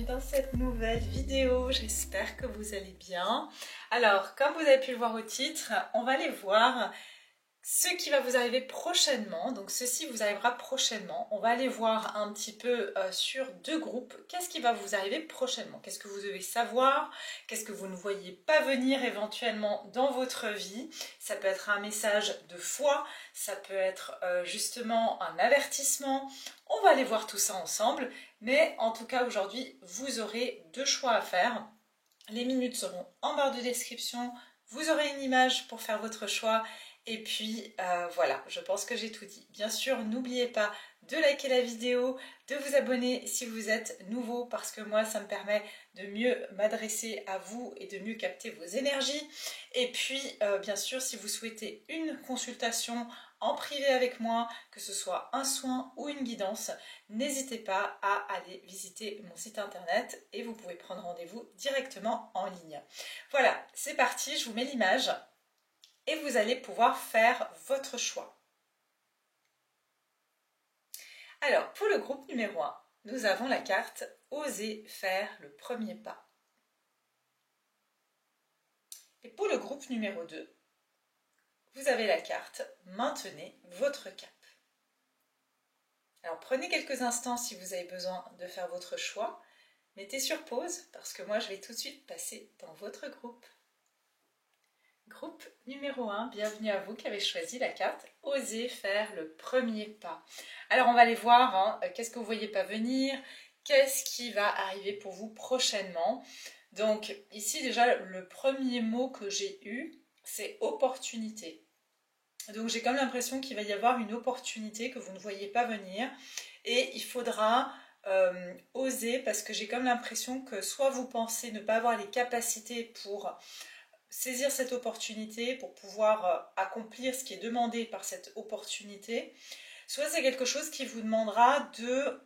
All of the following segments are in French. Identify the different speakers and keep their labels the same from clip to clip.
Speaker 1: dans cette nouvelle vidéo, j'espère que vous allez bien. Alors, comme vous avez pu le voir au titre, on va aller voir ce qui va vous arriver prochainement. Donc ceci vous arrivera prochainement. On va aller voir un petit peu sur deux groupes. Qu'est-ce qui va vous arriver prochainement? Qu'est-ce que vous devez savoir? Qu'est-ce que vous ne voyez pas venir éventuellement dans votre vie? Ça peut être un message de foi, ça peut être justement un avertissement. On va aller voir tout ça ensemble. Mais en tout cas aujourd'hui, vous aurez deux choix à faire. Les minutes seront en barre de description. Vous aurez une image pour faire votre choix. Et puis voilà, je pense que j'ai tout dit. Bien sûr, n'oubliez pas de liker la vidéo, de vous abonner si vous êtes nouveau parce que moi, ça me permet de mieux m'adresser à vous et de mieux capter vos énergies. Et puis, bien sûr, si vous souhaitez une consultation en privé avec moi, que ce soit un soin ou une guidance, n'hésitez pas à aller visiter mon site internet et vous pouvez prendre rendez-vous directement en ligne. Voilà, c'est parti, je vous mets l'image. Et vous allez pouvoir faire votre choix. Alors, pour le groupe numéro 1, nous avons la carte « Oser faire le premier pas ». Et pour le groupe numéro 2, vous avez la carte « Maintenez votre cap ». Alors, prenez quelques instants si vous avez besoin de faire votre choix. Mettez sur pause parce que moi, je vais tout de suite passer dans votre groupe. Groupe numéro 1, bienvenue à vous qui avez choisi la carte « Oser faire le premier pas ». Alors on va aller voir, qu'est-ce que vous ne voyez pas venir, qu'est-ce qui va arriver pour vous prochainement. Donc ici déjà le premier mot que j'ai eu, c'est « opportunité ». Donc j'ai comme l'impression qu'il va y avoir une opportunité que vous ne voyez pas venir et il faudra oser parce que j'ai comme l'impression que soit vous pensez ne pas avoir les capacités pour saisir cette opportunité pour pouvoir accomplir ce qui est demandé par cette opportunité, soit c'est quelque chose qui vous demandera de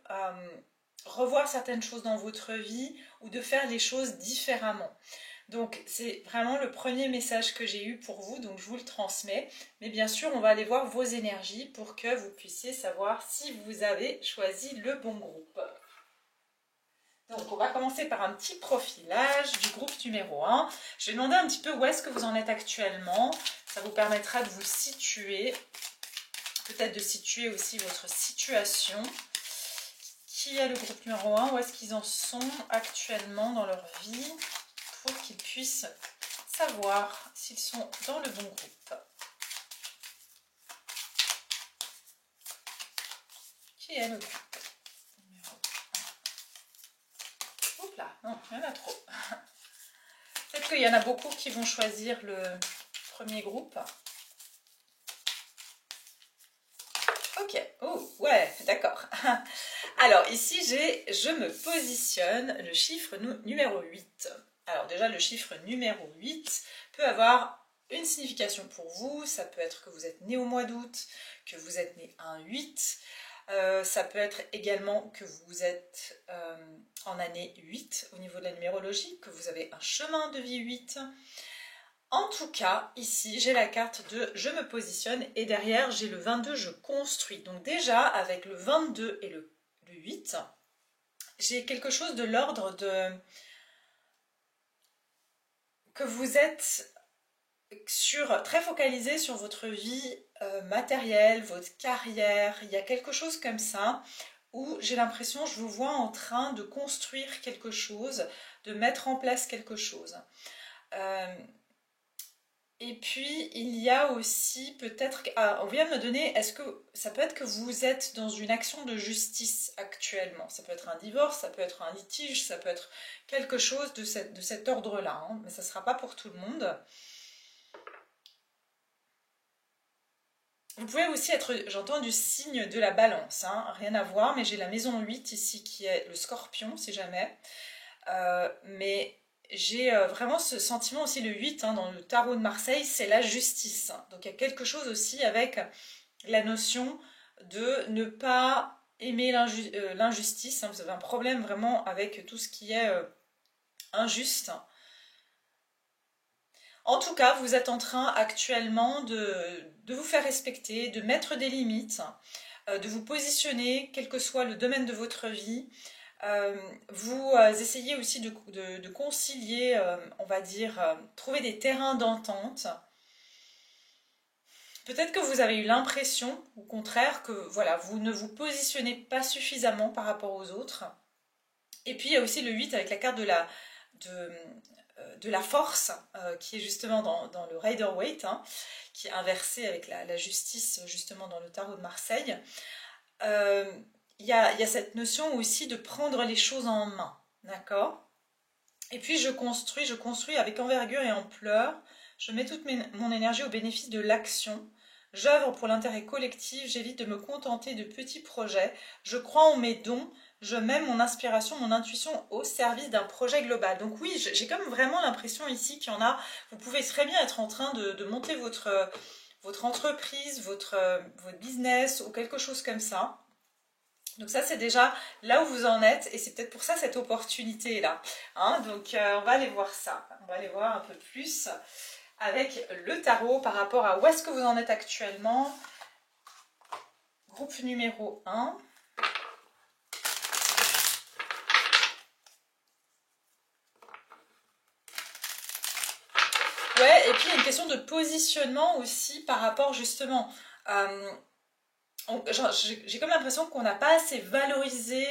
Speaker 1: revoir certaines choses dans votre vie ou de faire les choses différemment. Donc c'est vraiment le premier message que j'ai eu pour vous, donc je vous le transmets. Mais bien sûr, on va aller voir vos énergies pour que vous puissiez savoir si vous avez choisi le bon groupe. Donc on va commencer par un petit profilage du groupe numéro 1. Je vais demander un petit peu où est-ce que vous en êtes actuellement. Ça vous permettra de vous situer, peut-être de situer aussi votre situation. Qui est le groupe numéro 1? Où est-ce qu'ils en sont actuellement dans leur vie pour qu'ils puissent savoir s'ils sont dans le bon groupe. Qui est le groupe? Non, il y en a trop. Peut-être qu'il y en a beaucoup qui vont choisir le premier groupe. Ok, oh, ouais, d'accord. Alors ici j'ai « Je me positionne », le chiffre numéro 8. Alors déjà le chiffre numéro 8 peut avoir une signification pour vous. Ça peut être que vous êtes né au mois d'août, que vous êtes né un 8. Ça peut être également que vous êtes en année 8 au niveau de la numérologie, que vous avez un chemin de vie 8. En tout cas, ici, j'ai la carte de « Je me positionne » et derrière, j'ai le 22 « Je construis ». Donc déjà, avec le 22 et le 8, j'ai quelque chose de l'ordre de... que vous êtes très focalisé sur votre vie matérielle, votre carrière. Il y a quelque chose comme ça où j'ai l'impression, je vous vois en train de construire quelque chose, de mettre en place quelque chose. Et puis il y a aussi peut-être, on vient de me donner, est-ce que ça peut être que vous êtes dans une action de justice actuellement? Ça peut être un divorce, ça peut être un litige, ça peut être quelque chose de cet ordre-là, hein, mais ça ne sera pas pour tout le monde. Vous pouvez aussi être, j'entends, du signe de la balance, hein, rien à voir, mais j'ai la maison 8 ici qui est le scorpion, si jamais. Mais j'ai vraiment ce sentiment aussi, le 8, hein, dans le tarot de Marseille, c'est la justice. Donc il y a quelque chose aussi avec la notion de ne pas aimer l'injustice. Hein, vous avez un problème vraiment avec tout ce qui est injuste. En tout cas, vous êtes en train actuellement de vous faire respecter, de mettre des limites, de vous positionner, quel que soit le domaine de votre vie. Vous essayez aussi de concilier, on va dire, trouver des terrains d'entente. Peut-être que vous avez eu l'impression, au contraire, que voilà, vous ne vous positionnez pas suffisamment par rapport aux autres. Et puis il y a aussi le 8 avec la carte de la force, qui est justement dans le Rider-Waite, hein, qui est inversé avec la justice justement dans le tarot de Marseille. Euh, il y a cette notion aussi de prendre les choses en main, d'accord? Et puis je construis avec envergure et ampleur, je mets toute mon énergie au bénéfice de l'action, j'œuvre pour l'intérêt collectif, j'évite de me contenter de petits projets, je crois en mes dons, je mets mon inspiration, mon intuition au service d'un projet global. Donc oui, j'ai comme vraiment l'impression ici qu'il y en a, vous pouvez très bien être en train de monter votre entreprise, votre business ou quelque chose comme ça. Donc ça, c'est déjà là où vous en êtes et c'est peut-être pour ça cette opportunité est là. Hein, donc on va aller voir ça. On va aller voir un peu plus avec le tarot par rapport à où est-ce que vous en êtes actuellement. Groupe numéro 1. Ouais, et puis il y a une question de positionnement aussi par rapport justement... j'ai comme l'impression qu'on n'a pas assez valorisé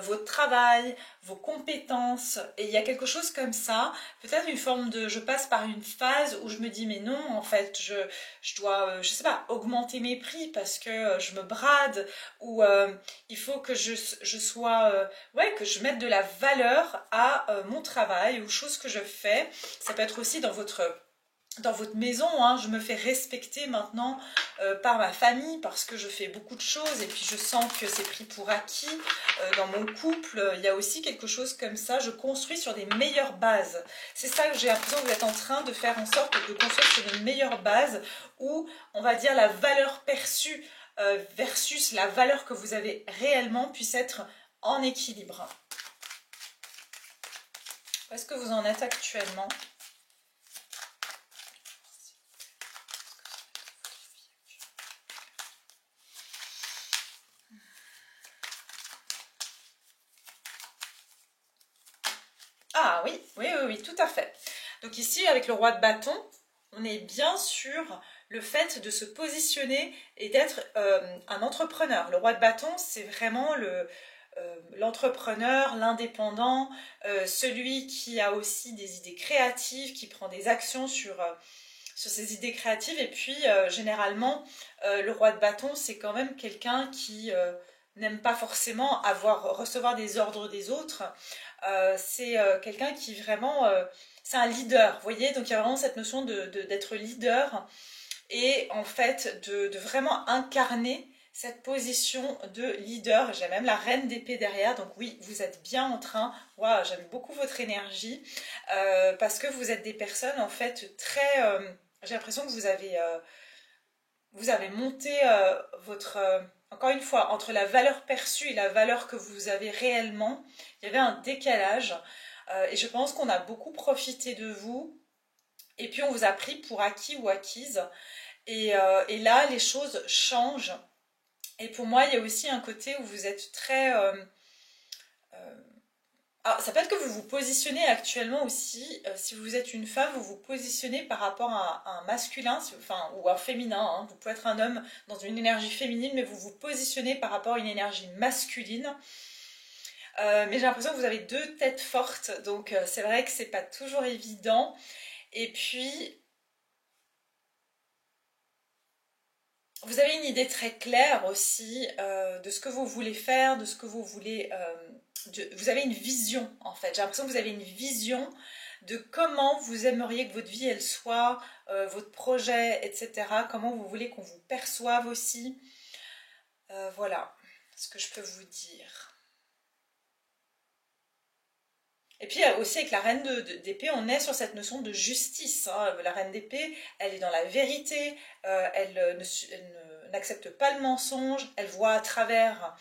Speaker 1: votre travail, vos compétences, et il y a quelque chose comme ça, peut-être une forme de, je passe par une phase où je me dis mais non, en fait, je dois, je sais pas, augmenter mes prix parce que je me brade, ou il faut que je sois, ouais, que je mette de la valeur à mon travail, aux choses que je fais. Ça peut être aussi dans votre maison, hein, je me fais respecter maintenant par ma famille parce que je fais beaucoup de choses et puis je sens que c'est pris pour acquis. Dans mon couple, il y a aussi quelque chose comme ça, je construis sur des meilleures bases. C'est ça que j'ai l'impression que vous êtes en train de faire en sorte de construire sur de meilleures bases où on va dire la valeur perçue versus la valeur que vous avez réellement puisse être en équilibre. Où est-ce que vous en êtes actuellement ? Ah oui, oui, oui, oui, tout à fait. Donc ici, avec le roi de bâton, on est bien sur le fait de se positionner et d'être un entrepreneur. Le roi de bâton, c'est vraiment l'entrepreneur, l'indépendant, celui qui a aussi des idées créatives, qui prend des actions sur ses idées créatives. Et puis, généralement, le roi de bâton, c'est quand même quelqu'un qui n'aime pas forcément recevoir des ordres des autres. C'est quelqu'un qui vraiment, c'est un leader, vous voyez, donc il y a vraiment cette notion d'être leader et en fait de vraiment incarner cette position de leader. J'ai même la reine d'épée derrière, donc oui, vous êtes bien en train, waouh, j'aime beaucoup votre énergie, parce que vous êtes des personnes en fait très, j'ai l'impression que vous avez monté votre... encore une fois, entre la valeur perçue et la valeur que vous avez réellement, il y avait un décalage. Et je pense qu'on a beaucoup profité de vous. Et puis on vous a pris pour acquis ou acquise. Et là, les choses changent. Et pour moi, il y a aussi un côté où vous êtes très... alors, ça peut être que vous vous positionnez actuellement aussi, si vous êtes une femme, vous vous positionnez par rapport à un masculin, enfin, ou un féminin, hein. Vous pouvez être un homme dans une énergie féminine, mais vous vous positionnez par rapport à une énergie masculine. Mais j'ai l'impression que vous avez deux têtes fortes, donc c'est vrai que c'est pas toujours évident. Et puis, vous avez une idée très claire aussi de ce que vous voulez faire, de ce que vous voulez... vous avez une vision en fait. J'ai l'impression que vous avez une vision de comment vous aimeriez que votre vie elle soit, votre projet, etc. Comment vous voulez qu'on vous perçoive aussi. Voilà ce que je peux vous dire. Et puis aussi avec la reine d'épée, on est sur cette notion de justice. Hein. La reine d'épée, elle est dans la vérité, elle n'accepte pas le mensonge, elle voit à travers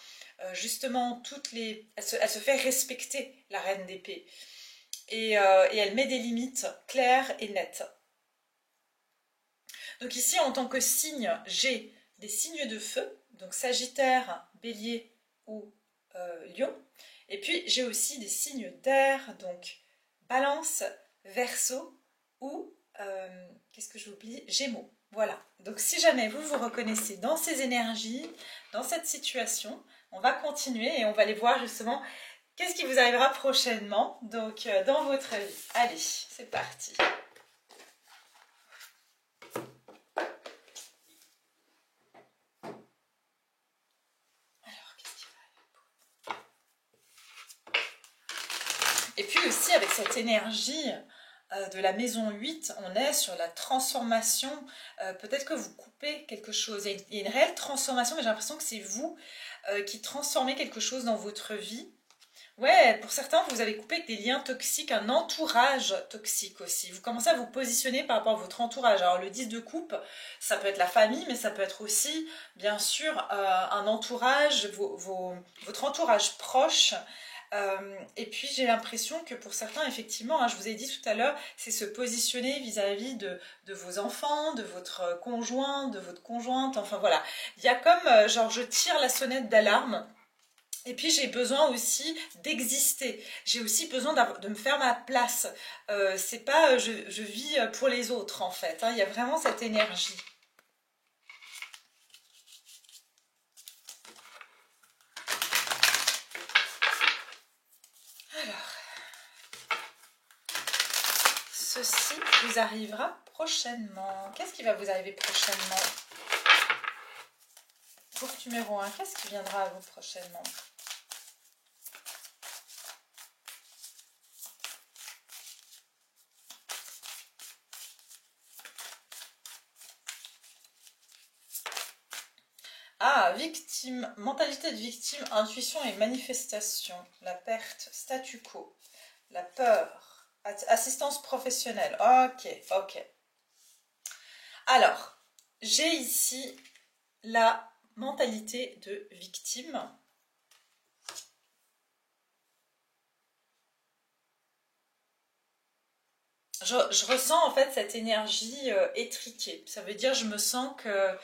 Speaker 1: justement toutes les... Elle se fait respecter, la reine d'épée. Et elle met des limites claires et nettes. Donc ici, en tant que signe, j'ai des signes de feu, donc Sagittaire, Bélier ou Lion. Et puis j'ai aussi des signes d'air, donc Balance, Verseau ou, qu'est-ce que j'oublie, Gémeaux. Voilà, donc si jamais vous vous reconnaissez dans ces énergies, dans cette situation, on va continuer et on va aller voir justement qu'est-ce qui vous arrivera prochainement, donc dans votre vie. Allez, c'est parti. Et puis aussi avec cette énergie de la maison 8, on est sur la transformation. Peut-être que vous coupez quelque chose. Il y a une réelle transformation, mais j'ai l'impression que c'est vous qui transformez quelque chose dans votre vie. Ouais, pour certains, vous avez coupé avec des liens toxiques, un entourage toxique aussi. Vous commencez à vous positionner par rapport à votre entourage. Alors le 10 de coupe, ça peut être la famille, mais ça peut être aussi, bien sûr, un entourage, votre entourage proche. Et puis j'ai l'impression que pour certains, effectivement, hein, je vous ai dit tout à l'heure, c'est se positionner vis-à-vis de vos enfants, de votre conjoint, de votre conjointe, enfin voilà. Il y a comme, genre, je tire la sonnette d'alarme. Et puis j'ai besoin aussi d'exister. J'ai aussi besoin de me faire ma place. C'est pas je vis pour les autres en fait. Hein. Il y a vraiment cette énergie. Alors, ceci vous arrivera prochainement. Qu'est-ce qui va vous arriver prochainement? Groupe numéro 1, qu'est-ce qui viendra à vous prochainement? Ah, victime, mentalité de victime, intuition et manifestation, la perte, statu quo, la peur, assistance professionnelle. Ok, ok. Alors, j'ai ici la mentalité de victime. Je ressens en fait cette énergie étriquée. Ça veut dire je me sens que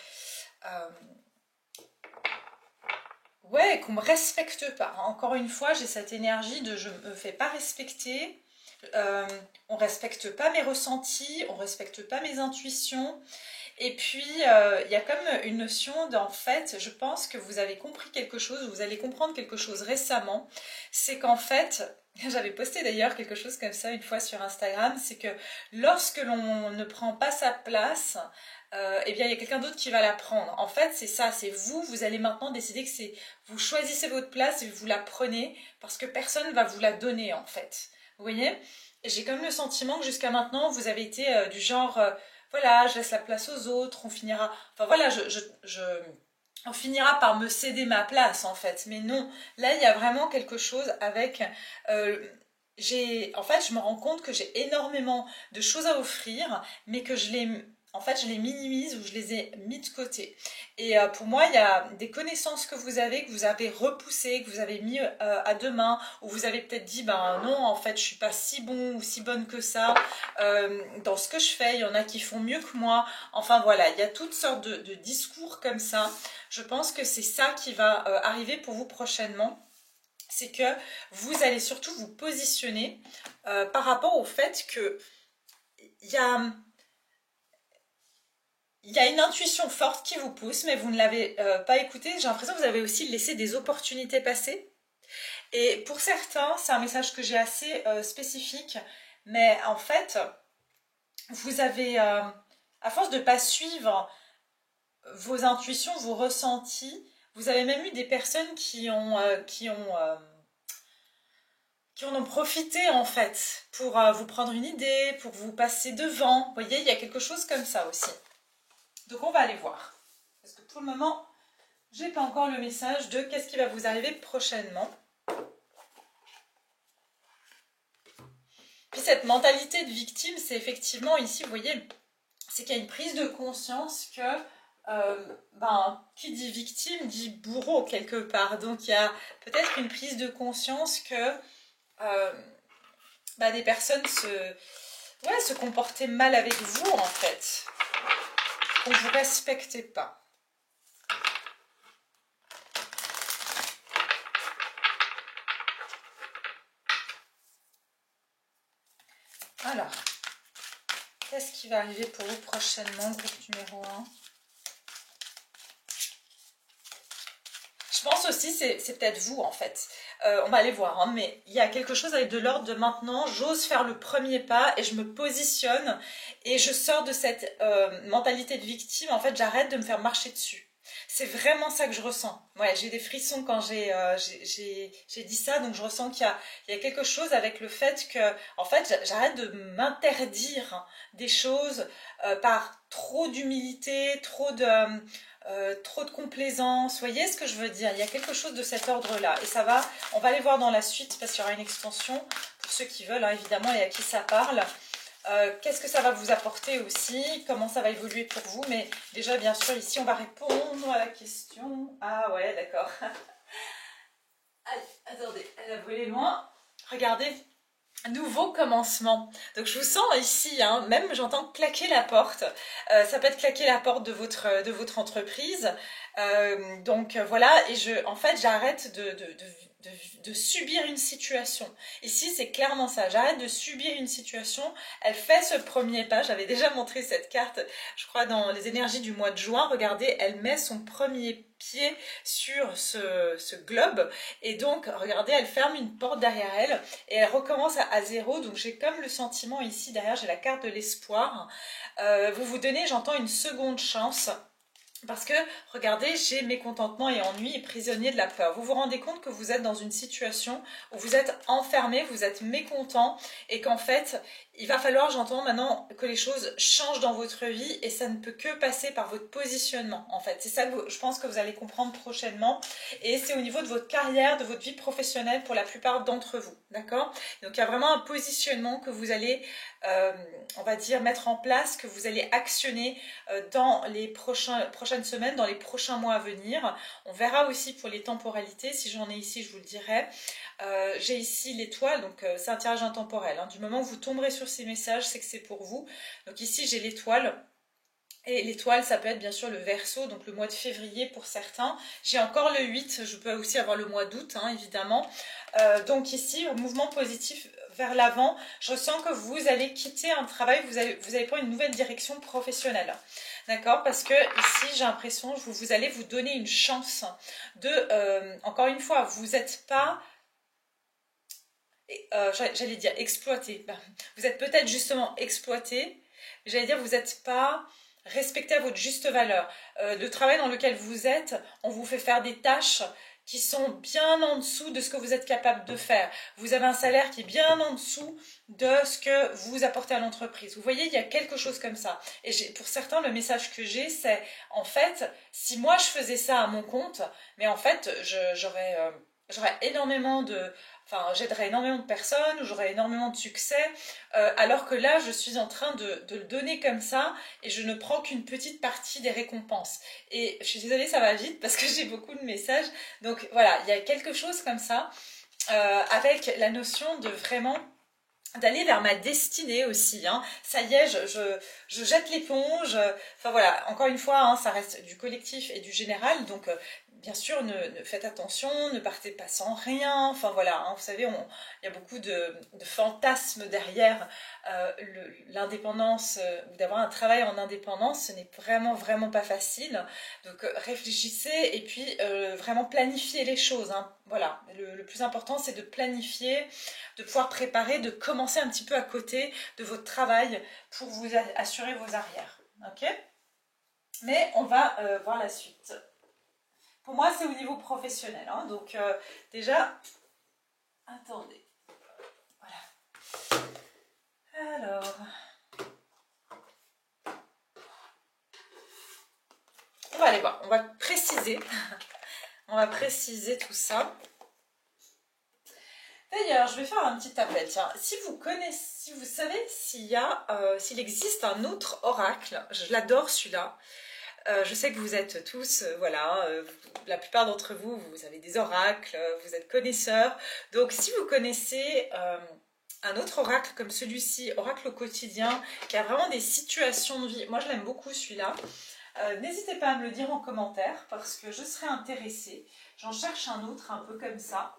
Speaker 1: ouais, qu'on me respecte pas. Encore une fois, j'ai cette énergie de je me fais pas respecter. On respecte pas mes ressentis, on respecte pas mes intuitions. Et puis, il y a comme une notion d'en fait, je pense que vous avez compris quelque chose, vous allez comprendre quelque chose récemment. C'est qu'en fait, j'avais posté d'ailleurs quelque chose comme ça une fois sur Instagram, c'est que lorsque l'on ne prend pas sa place, eh bien il y a quelqu'un d'autre qui va la prendre. En fait, c'est ça, c'est vous, vous allez maintenant décider que c'est vous choisissez votre place et vous la prenez parce que personne ne va vous la donner en fait. Vous voyez? J'ai comme le sentiment que jusqu'à maintenant, vous avez été du genre voilà, je laisse la place aux autres, on finira. Enfin voilà, on finira par me céder ma place en fait. Mais non, là il y a vraiment quelque chose avec. En fait, je me rends compte que j'ai énormément de choses à offrir, mais que en fait, je les minimise ou je les ai mis de côté. Et pour moi, il y a des connaissances que vous avez repoussées, que vous avez mis à demain, ou vous avez peut-être dit, ben non, en fait, je suis pas si bon ou si bonne que ça dans ce que je fais. Il y en a qui font mieux que moi. Enfin voilà, il y a toutes sortes de discours comme ça. Je pense que c'est ça qui va arriver pour vous prochainement. C'est que vous allez surtout vous positionner par rapport au fait que il y a une intuition forte qui vous pousse, mais vous ne l'avez pas écoutée. J'ai l'impression que vous avez aussi laissé des opportunités passer. Et pour certains, c'est un message que j'ai assez spécifique, mais en fait, vous avez, à force de ne pas suivre vos intuitions, vos ressentis, vous avez même eu des personnes qui en ont profité en fait pour vous prendre une idée, pour vous passer devant. Vous voyez, il y a quelque chose comme ça aussi. Donc on va aller voir. Parce que pour le moment, j'ai pas encore le message de qu'est-ce qui va vous arriver prochainement. Puis cette mentalité de victime, c'est effectivement ici, vous voyez, c'est qu'il y a une prise de conscience que qui dit victime dit bourreau quelque part. Donc il y a peut-être une prise de conscience que des personnes se comportaient mal avec vous en fait. Qu'on ne vous respectait pas. Alors, qu'est-ce qui va arriver pour vous prochainement, groupe numéro 1? Je pense aussi, c'est peut-être vous en fait. On va aller voir, hein, mais il y a quelque chose avec de l'ordre de maintenant, j'ose faire le premier pas et je me positionne et je sors de cette mentalité de victime. En fait, j'arrête de me faire marcher dessus. C'est vraiment ça que je ressens. Ouais, j'ai des frissons quand j'ai dit ça, donc je ressens qu'il y a quelque chose avec le fait que, en fait, j'arrête de m'interdire des choses par trop d'humilité, trop de complaisance. Vous voyez ce que je veux dire? Il y a quelque chose de cet ordre-là. Et ça va, on va aller voir dans la suite parce qu'il y aura une extension pour ceux qui veulent, hein, évidemment, et à qui ça parle. Qu'est-ce que ça va vous apporter aussi? Comment ça va évoluer pour vous? Mais déjà, bien sûr, ici, on va répondre à la question. Ah ouais, d'accord. Allez, attendez, elle a volé loin. Regardez. Nouveau commencement. Donc je vous sens ici, hein, même j'entends claquer la porte. Ça peut être claquer la porte de votre entreprise. Donc voilà, et en fait j'arrête de subir une situation. Ici c'est clairement ça, j'arrête de subir une situation. Elle fait ce premier pas, j'avais déjà montré cette carte, je crois dans les énergies du mois de juin. Regardez, elle met son premier pied sur ce globe et donc regardez, elle ferme une porte derrière elle et elle recommence à zéro. Donc j'ai comme le sentiment ici derrière, j'ai la carte de l'espoir. Vous vous donnez, j'entends, une seconde chance. Parce que, regardez, j'ai mécontentement et ennui et prisonnier de la peur. Vous vous rendez compte que vous êtes dans une situation où vous êtes enfermé, vous êtes mécontent et qu'en fait, il va falloir, j'entends maintenant, que les choses changent dans votre vie et ça ne peut que passer par votre positionnement, en fait. C'est ça que je pense que vous allez comprendre prochainement et c'est au niveau de votre carrière, de votre vie professionnelle pour la plupart d'entre vous, d'accord? Donc, il y a vraiment un positionnement que vous allez, on va dire, mettre en place, que vous allez actionner dans les prochaines semaines, dans les prochains mois à venir. On verra aussi pour les temporalités, si j'en ai ici, je vous le dirai. J'ai ici l'étoile, donc c'est un tirage intemporel. Hein. Du moment où vous tomberez sur ces messages, c'est que c'est pour vous. Donc ici, j'ai l'étoile. Et l'étoile, ça peut être bien sûr le Verseau, donc le mois de février pour certains. J'ai encore le 8, je peux aussi avoir le mois d'août, hein, évidemment. Donc ici, au mouvement positif vers l'avant, je ressens que vous allez quitter un travail, vous allez prendre une nouvelle direction professionnelle. D'accord? Parce que ici, j'ai l'impression que vous allez vous donner une chance de, encore une fois, vous n'êtes pas... j'allais dire exploité. Vous êtes peut-être justement exploité. J'allais dire, vous n'êtes pas respecté à votre juste valeur. Le travail dans lequel vous êtes, on vous fait faire des tâches qui sont bien en dessous de ce que vous êtes capable de faire. Vous avez un salaire qui est bien en dessous de ce que vous apportez à l'entreprise. Vous voyez, il y a quelque chose comme ça. Et pour certains, le message que j'ai, c'est en fait, si moi je faisais ça à mon compte, mais en fait, j'aurais énormément de... Enfin, j'aiderais énormément de personnes, ou j'aurais énormément de succès, alors que là, je suis en train de le donner comme ça, et je ne prends qu'une petite partie des récompenses. Et je suis désolée, ça va vite, parce que j'ai beaucoup de messages. Donc voilà, il y a quelque chose comme ça, avec la notion de vraiment... d'aller vers ma destinée aussi, hein. Ça y est, je jette l'éponge, enfin voilà, encore une fois, hein, ça reste du collectif et du général, donc bien sûr, ne faites attention, ne partez pas sans rien, enfin voilà, hein, vous savez, il y a beaucoup de fantasmes derrière l'indépendance, ou d'avoir un travail en indépendance, ce n'est vraiment pas facile, donc réfléchissez et puis vraiment planifiez les choses, hein. Voilà, le plus important c'est de planifier, de pouvoir préparer, de commencer un petit peu à côté de votre travail pour vous assurer vos arrières. Ok? Mais on va voir la suite. Pour moi, c'est au niveau professionnel. Hein, donc déjà, attendez. Voilà. Alors, on va aller voir. On va préciser. On va préciser tout ça. D'ailleurs, je vais faire un petit appel. Tiens, si vous connaissez, si vous savez s'il existe un autre oracle, je l'adore celui-là. Je sais que vous êtes tous, voilà, la plupart d'entre vous, vous avez des oracles, vous êtes connaisseurs. Donc, si vous connaissez un autre oracle comme celui-ci, oracle au quotidien, qui a vraiment des situations de vie, moi je l'aime beaucoup celui-là. N'hésitez pas à me le dire en commentaire parce que je serais intéressée. J'en cherche un autre un peu comme ça.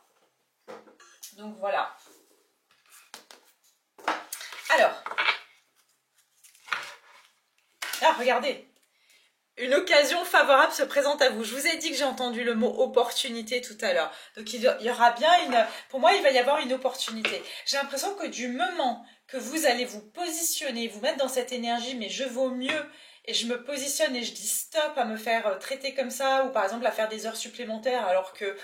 Speaker 1: Donc voilà. Alors, là, regardez. Une occasion favorable se présente à vous. Je vous ai dit que j'ai entendu le mot opportunité tout à l'heure. Donc il y aura bien une... Pour moi, il va y avoir une opportunité. J'ai l'impression que du moment que vous allez vous positionner, vous mettre dans cette énergie, mais je vaux mieux, et je me positionne et je dis stop à me faire traiter comme ça, ou par exemple à faire des heures supplémentaires alors que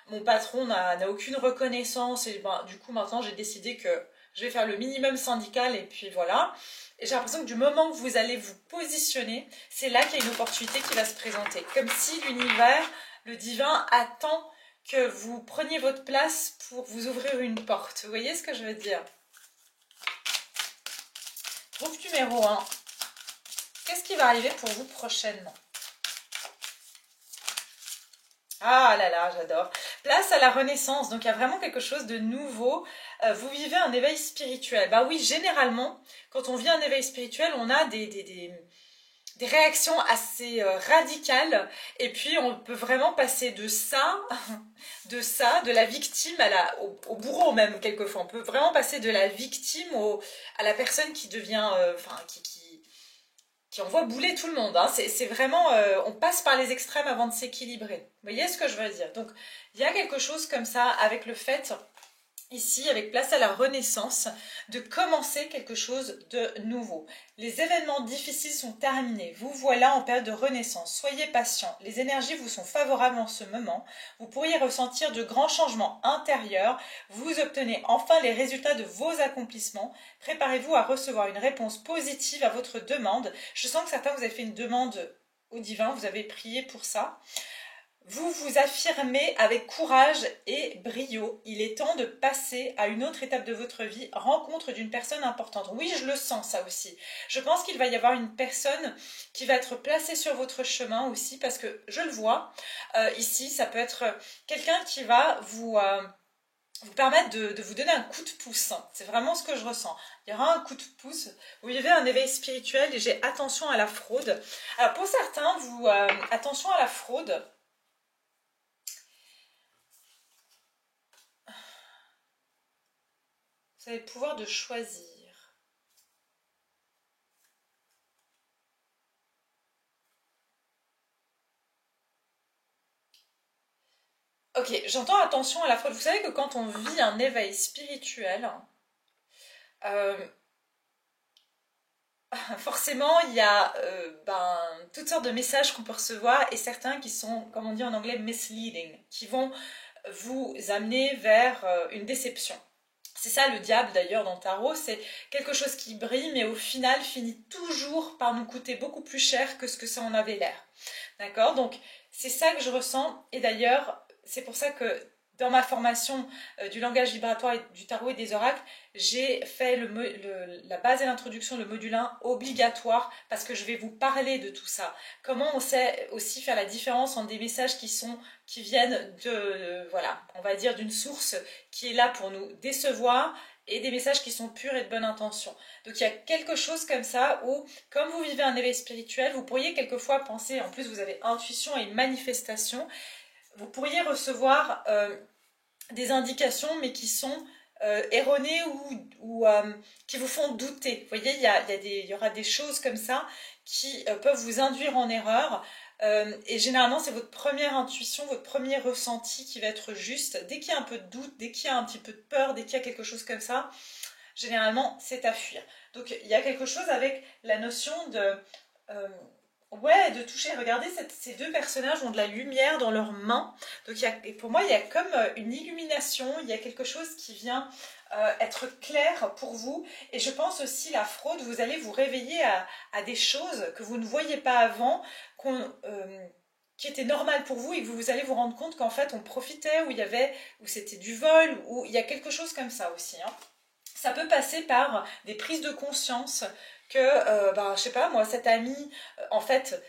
Speaker 1: mon patron n'a aucune reconnaissance, et ben, du coup maintenant j'ai décidé que je vais faire le minimum syndical, et puis voilà. Et j'ai l'impression que du moment que vous allez vous positionner, c'est là qu'il y a une opportunité qui va se présenter. Comme si l'univers, le divin, attend que vous preniez votre place pour vous ouvrir une porte. Vous voyez ce que je veux dire? Groupe numéro 1. Qu'est-ce qui va arriver pour vous prochainement? Ah là là, j'adore. Place à la renaissance, donc il y a vraiment quelque chose de nouveau. Vous vivez un éveil spirituel. Bah oui, généralement, quand on vit un éveil spirituel, on a des réactions assez radicales. Et puis, on peut vraiment passer de ça, de la victime au bourreau même, quelquefois. On peut vraiment passer de la victime à la personne qui devient... qui envoie bouler tout le monde. Hein. C'est vraiment... on passe par les extrêmes avant de s'équilibrer. Vous voyez ce que je veux dire? Donc, il y a quelque chose comme ça avec le fait, ici, avec place à la renaissance, de commencer quelque chose de nouveau. Les événements difficiles sont terminés. Vous voilà en période de renaissance. Soyez patient. Les énergies vous sont favorables en ce moment. Vous pourriez ressentir de grands changements intérieurs. Vous obtenez enfin les résultats de vos accomplissements. Préparez-vous à recevoir une réponse positive à votre demande. Je sens que certains vous avez fait une demande au divin. Vous avez prié pour ça. Vous vous affirmez avec courage et brio. Il est temps de passer à une autre étape de votre vie, rencontre d'une personne importante. Oui, je le sens ça aussi. Je pense qu'il va y avoir une personne qui va être placée sur votre chemin aussi, parce que je le vois ici, ça peut être quelqu'un qui va vous permettre de vous donner un coup de pouce. C'est vraiment ce que je ressens. Il y aura un coup de pouce. Vous vivez un éveil spirituel et j'ai attention à la fraude. Alors pour certains, attention à la fraude. Vous avez le pouvoir de choisir. Ok, j'entends attention à la fraude. Vous savez que quand on vit un éveil spirituel, euh, forcément il y a toutes sortes de messages qu'on peut recevoir et certains qui sont, comme on dit en anglais, misleading, qui vont vous amener vers une déception. C'est ça le diable d'ailleurs dans le tarot, c'est quelque chose qui brille mais au final finit toujours par nous coûter beaucoup plus cher que ce que ça en avait l'air. D'accord? Donc c'est ça que je ressens et d'ailleurs c'est pour ça que dans ma formation du langage vibratoire et du tarot et des oracles, j'ai fait la base et l'introduction, le module 1 obligatoire parce que je vais vous parler de tout ça. Comment on sait aussi faire la différence entre des messages qui viennent voilà, on va dire d'une source qui est là pour nous décevoir et des messages qui sont purs et de bonne intention. Donc il y a quelque chose comme ça où, comme vous vivez un éveil spirituel, vous pourriez quelquefois penser, en plus vous avez intuition et manifestation, vous pourriez recevoir des indications mais qui sont erronées ou qui vous font douter. Vous voyez, il y aura des choses comme ça qui peuvent vous induire en erreur. Et généralement, c'est votre première intuition, votre premier ressenti qui va être juste. Dès qu'il y a un peu de doute, dès qu'il y a un petit peu de peur, dès qu'il y a quelque chose comme ça, généralement, c'est à fuir. Donc, il y a quelque chose avec la notion de... ouais, de toucher. Regardez, ces deux personnages ont de la lumière dans leurs mains. Donc, et pour moi, il y a comme une illumination, il y a quelque chose qui vient être clair pour vous. Et je pense aussi, la fraude, vous allez vous réveiller à des choses que vous ne voyiez pas avant, qui étaient normales pour vous, et que vous allez vous rendre compte qu'en fait, on profitait, où c'était du vol, où il y a quelque chose comme ça aussi. Hein. Ça peut passer par des prises de conscience que, je sais pas, moi, cette amie, en fait,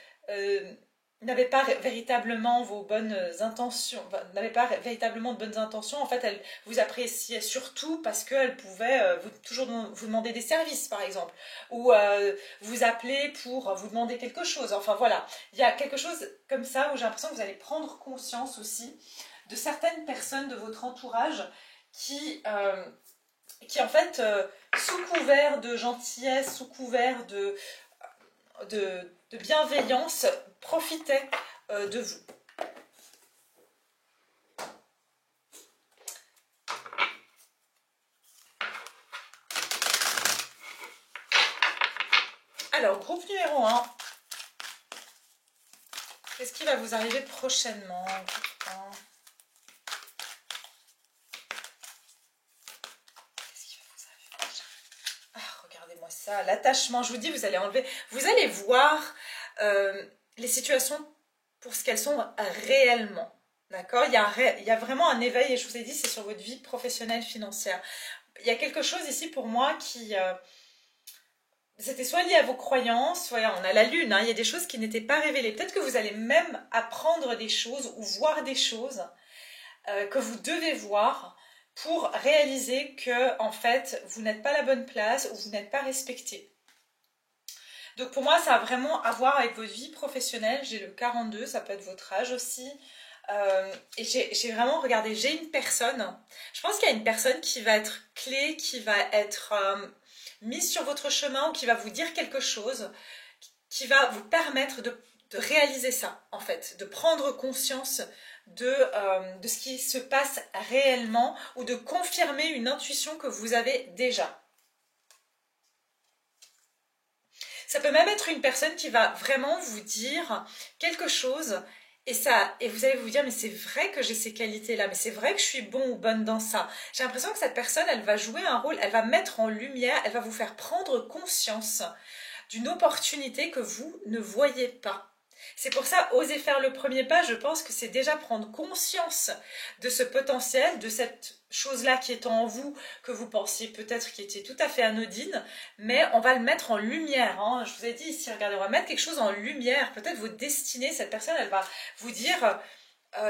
Speaker 1: n'avait pas véritablement vos bonnes intentions, n'avait pas véritablement de bonnes intentions. En fait, elle vous appréciait surtout parce qu'elle pouvait toujours vous demander des services, par exemple, ou vous appeler pour vous demander quelque chose. Enfin, voilà, il y a quelque chose comme ça où j'ai l'impression que vous allez prendre conscience aussi de certaines personnes de votre entourage qui qui en fait, sous couvert de gentillesse, sous couvert de bienveillance, profitait de vous. Alors, groupe numéro 1. Qu'est-ce qui va vous arriver prochainement? Regardez-moi ça, l'attachement. Je vous dis, vous allez enlever, vous allez voir les situations pour ce qu'elles sont réellement. D'accord, il y a vraiment un éveil, et je vous ai dit, c'est sur votre vie professionnelle, financière. Il y a quelque chose ici pour moi qui... c'était soit lié à vos croyances, soit on a la lune, hein, il y a des choses qui n'étaient pas révélées. Peut-être que vous allez même apprendre des choses ou voir des choses que vous devez voir pour réaliser que, en fait, vous n'êtes pas à la bonne place ou vous n'êtes pas respecté. Donc pour moi, ça a vraiment à voir avec votre vie professionnelle. J'ai le 42, ça peut être votre âge aussi. Et j'ai vraiment regardé, j'ai une personne, je pense qu'il y a une personne qui va être clé, qui va être mise sur votre chemin ou qui va vous dire quelque chose, qui va vous permettre de réaliser ça, en fait, de prendre conscience de ce qui se passe réellement ou de confirmer une intuition que vous avez déjà. Ça peut même être une personne qui va vraiment vous dire quelque chose et vous allez vous dire, mais c'est vrai que j'ai ces qualités-là, mais c'est vrai que je suis bon ou bonne dans ça. J'ai l'impression que cette personne, elle va jouer un rôle, elle va mettre en lumière, elle va vous faire prendre conscience d'une opportunité que vous ne voyez pas. C'est pour ça, oser faire le premier pas, je pense que c'est déjà prendre conscience de ce potentiel, de cette chose-là qui est en vous, que vous pensiez peut-être qui était tout à fait anodine, mais on va le mettre en lumière. Hein. Je vous ai dit ici, regardez, on va mettre quelque chose en lumière, peut-être vos destinées, cette personne, elle va vous dire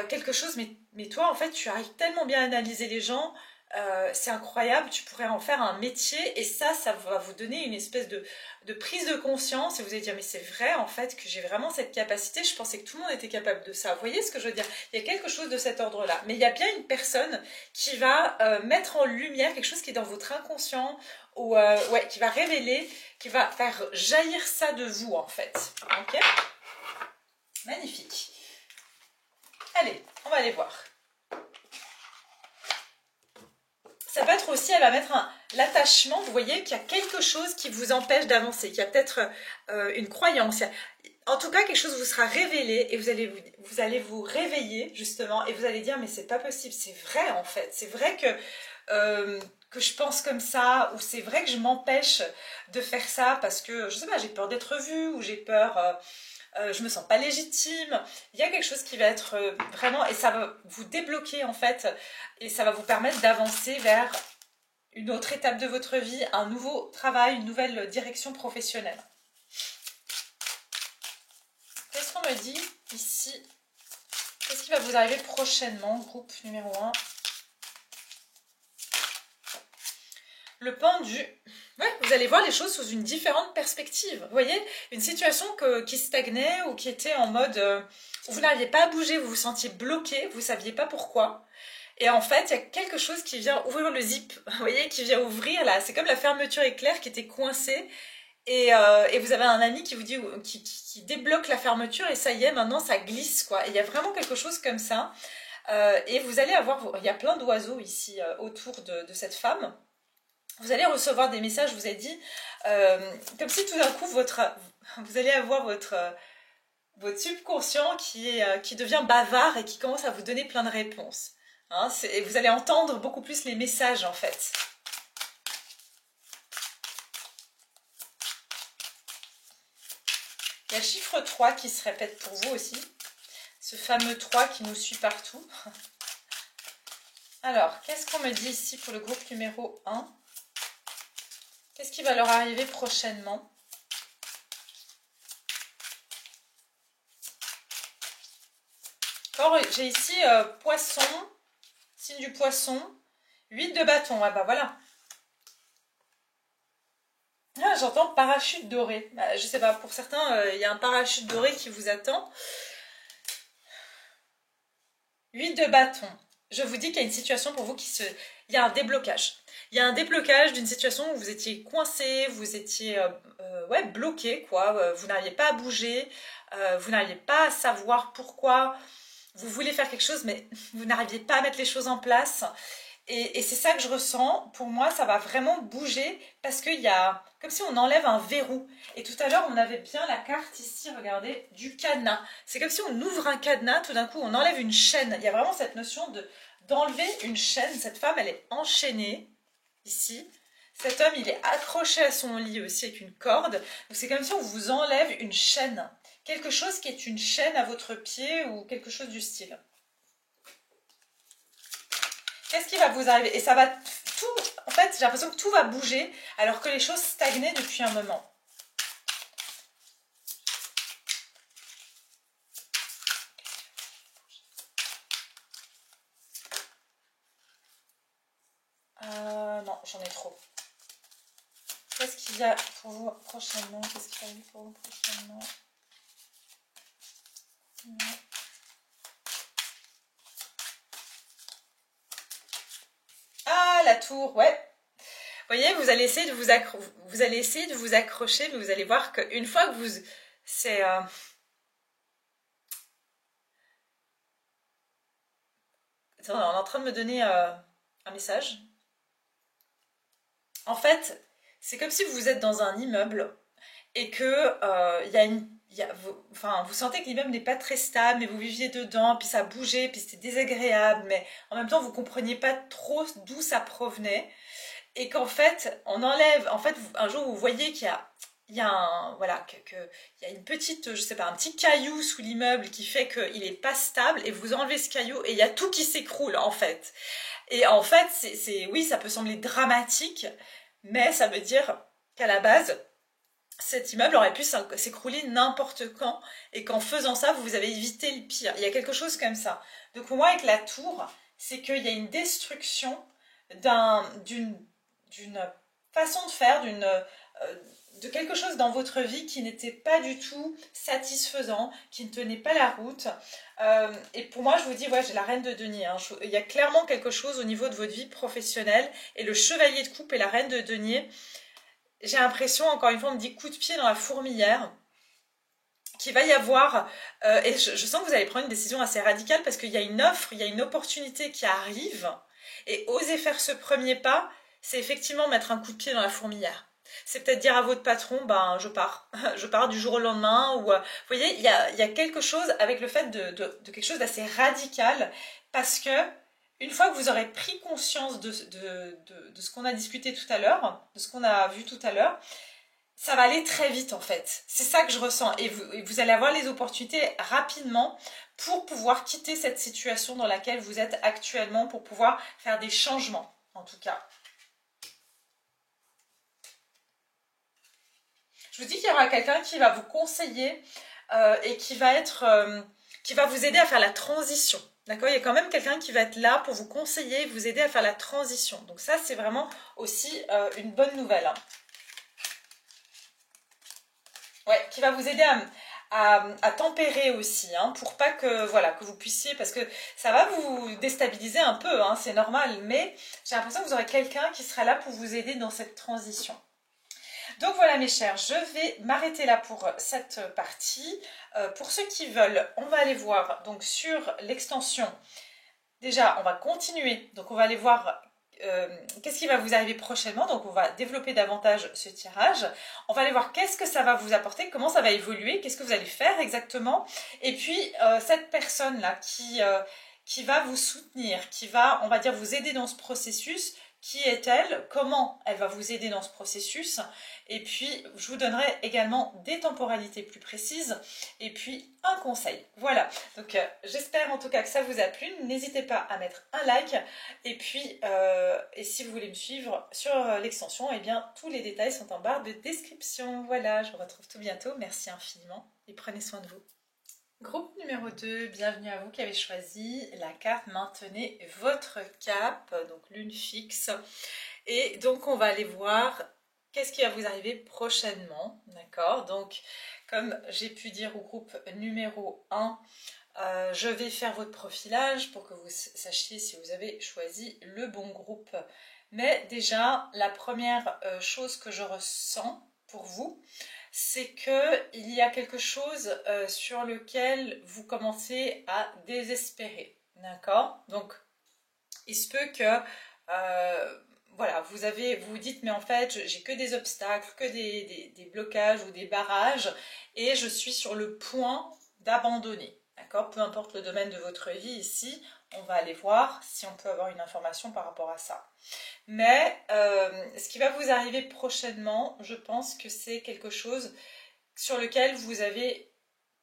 Speaker 1: quelque chose, mais toi, en fait, tu arrives tellement bien à analyser les gens, c'est incroyable, tu pourrais en faire un métier et ça va vous donner une espèce de prise de conscience et vous allez dire mais c'est vrai en fait que j'ai vraiment cette capacité, je pensais que tout le monde était capable de ça. Vous voyez ce que je veux dire? Il y a quelque chose de cet ordre-là, mais il y a bien une personne qui va mettre en lumière quelque chose qui est dans votre inconscient ou ouais, qui va révéler, qui va faire jaillir ça de vous en fait. Ok? Magnifique. Allez, on va aller voir. Ça peut être aussi, elle va mettre l'attachement, vous voyez qu'il y a quelque chose qui vous empêche d'avancer, qu'il y a peut-être une croyance. En tout cas, quelque chose vous sera révélé et vous allez vous réveiller justement et vous allez dire mais c'est pas possible, c'est vrai en fait, c'est vrai que je pense comme ça ou c'est vrai que je m'empêche de faire ça parce que, je sais pas, j'ai peur d'être vue ou j'ai peur... je me sens pas légitime, il y a quelque chose qui va être vraiment, et ça va vous débloquer en fait, et ça va vous permettre d'avancer vers une autre étape de votre vie, un nouveau travail, une nouvelle direction professionnelle. Qu'est-ce qu'on me dit ici? Qu'est-ce qui va vous arriver prochainement, groupe numéro 1? Le pendu. Ouais, vous allez voir les choses sous une différente perspective. Vous voyez, une situation qui stagnait ou qui était en mode où vous n'arriviez pas à bouger, vous vous sentiez bloqué, vous ne saviez pas pourquoi. Et en fait, il y a quelque chose qui vient ouvrir le zip, vous voyez, qui vient ouvrir là. C'est comme la fermeture éclair qui était coincée. Et vous avez un ami qui vous dit, qui débloque la fermeture et ça y est, maintenant ça glisse quoi. Et il y a vraiment quelque chose comme ça. Et vous allez avoir, il y a plein d'oiseaux ici autour de cette femme. Vous allez recevoir des messages, je vous ai dit, comme si tout d'un coup, vous allez avoir votre subconscient qui devient bavard et qui commence à vous donner plein de réponses. Hein, et vous allez entendre beaucoup plus les messages, en fait. Il y a le chiffre 3 qui se répète pour vous aussi. Ce fameux 3 qui nous suit partout. Alors, qu'est-ce qu'on me dit ici pour le groupe numéro 1 ? Qu'est-ce qui va leur arriver prochainement? Alors, j'ai ici poisson, signe du poisson, 8 de bâton. Ah bah voilà. Ah, j'entends parachute doré. Bah, je sais pas, pour certains, il y a un parachute doré qui vous attend. 8 de bâton. Je vous dis qu'il y a une situation pour vous il y a un déblocage. il y a un déblocage d'une situation où vous étiez coincé, vous étiez ouais, bloqué, quoi. Vous n'arriviez pas à bouger, vous n'arriviez pas à savoir pourquoi vous voulez faire quelque chose, mais vous n'arriviez pas à mettre les choses en place. Et c'est ça que je ressens. Pour moi, ça va vraiment bouger parce qu'il y a comme si on enlève un verrou. Et tout à l'heure, on avait bien la carte ici, regardez, du cadenas. C'est comme si on ouvre un cadenas, tout d'un coup, on enlève une chaîne. Il y a vraiment cette notion d'enlever une chaîne. Cette femme, elle est enchaînée ici. Cet homme, il est accroché à son lit aussi avec une corde. Donc c'est comme si on vous enlève une chaîne. Quelque chose qui est une chaîne à votre pied ou quelque chose du style. Qu'est-ce qui va vous arriver? Et ça va tout... En fait, j'ai l'impression que tout va bouger alors que les choses stagnaient depuis un moment. Non, j'en ai trop. Qu'est-ce qu'il y a pour vous prochainement? Qu'est-ce qu'il y a pour vous prochainement? Non. Ah, la tour, ouais. Vous voyez, vous allez essayer de vous accrocher, mais vous allez voir qu'une fois que vous... C'est... Attends, on est en train de me donner un message. En fait, c'est comme si vous êtes dans un immeuble et que y a une... enfin, vous sentez que l'immeuble n'est pas très stable, mais vous viviez dedans, puis ça bougeait, puis c'était désagréable, mais en même temps, vous ne compreniez pas trop d'où ça provenait. Et qu'en fait, on enlève, en fait, un jour vous voyez il y a un, voilà, il y a une petite, je sais pas, un petit caillou sous l'immeuble qui fait qu'il n'est pas stable, et vous enlevez ce caillou, et il y a tout qui s'écroule, en fait. Et en fait, oui, ça peut sembler dramatique, mais ça veut dire qu'à la base, cet immeuble aurait pu s'écrouler n'importe quand, et qu'en faisant ça, vous avez évité le pire. Il y a quelque chose comme ça. Donc pour moi, avec la tour, c'est qu'il y a une destruction d'une façon de faire, de quelque chose dans votre vie qui n'était pas du tout satisfaisant, qui ne tenait pas la route. Et pour moi, je vous dis, ouais, j'ai la reine de denier. Hein. Il y a clairement quelque chose au niveau de votre vie professionnelle. Et le chevalier de coupe et la reine de denier, j'ai l'impression, encore une fois, on me dit coup de pied dans la fourmilière, qu'il va y avoir, et je sens que vous allez prendre une décision assez radicale parce qu'il y a une offre, il y a une opportunité qui arrive, et oser faire ce premier pas, c'est effectivement mettre un coup de pied dans la fourmilière. C'est peut-être dire à votre patron, ben je pars, je pars du jour au lendemain, ou vous voyez, il y a quelque chose avec le fait de quelque chose d'assez radical, parce que une fois que vous aurez pris conscience de ce qu'on a discuté tout à l'heure, de ce qu'on a vu tout à l'heure, ça va aller très vite en fait. C'est ça que je ressens. Et vous allez avoir les opportunités rapidement pour pouvoir quitter cette situation dans laquelle vous êtes actuellement, pour pouvoir faire des changements en tout cas. Je vous dis qu'il y aura quelqu'un qui va vous conseiller et qui va vous aider à faire la transition. D'accord? Il y a quand même quelqu'un qui va être là pour vous conseiller et vous aider à faire la transition. Donc ça, c'est vraiment aussi une bonne nouvelle. Hein. Ouais, qui va vous aider à tempérer aussi, hein, pour pas que, voilà, que vous puissiez, parce que ça va vous déstabiliser un peu, hein, c'est normal, mais j'ai l'impression que vous aurez quelqu'un qui sera là pour vous aider dans cette transition. Donc voilà mes chers, je vais m'arrêter là pour cette partie. Pour ceux qui veulent, on va aller voir donc sur l'extension. Déjà, on va continuer. Donc on va aller voir qu'est-ce qui va vous arriver prochainement. Donc on va développer davantage ce tirage. On va aller voir qu'est-ce que ça va vous apporter, comment ça va évoluer, qu'est-ce que vous allez faire exactement. Et puis cette personne-là qui va vous soutenir, qui va, on va dire, vous aider dans ce processus. Qui est-elle? Comment elle va vous aider dans ce processus? Et puis, je vous donnerai également des temporalités plus précises et puis un conseil. Voilà, donc j'espère en tout cas que ça vous a plu. N'hésitez pas à mettre un like. Et puis, et si vous voulez me suivre sur l'extension, eh bien, tous les détails sont en barre de description. Voilà, je vous retrouve tout bientôt. Merci infiniment et prenez soin de vous. Groupe numéro 2, bienvenue à vous qui avez choisi la carte Maintenez votre cap, donc lune fixe. Et donc on va aller voir qu'est-ce qui va vous arriver prochainement, d'accord? Donc comme j'ai pu dire au groupe numéro 1, Je vais faire votre profilage pour que vous sachiez si vous avez choisi le bon groupe. Mais déjà, la première chose que je ressens pour vous, c'est qu'il y a quelque chose sur lequel vous commencez à désespérer. D'accord? Donc, il se peut que voilà, vous vous dites mais en fait j'ai que des obstacles, que des blocages ou des barrages et je suis sur le point d'abandonner. D'accord? Peu importe le domaine de votre vie ici, on va aller voir si on peut avoir une information par rapport à ça. Mais ce qui va vous arriver prochainement, je pense que c'est quelque chose sur lequel vous avez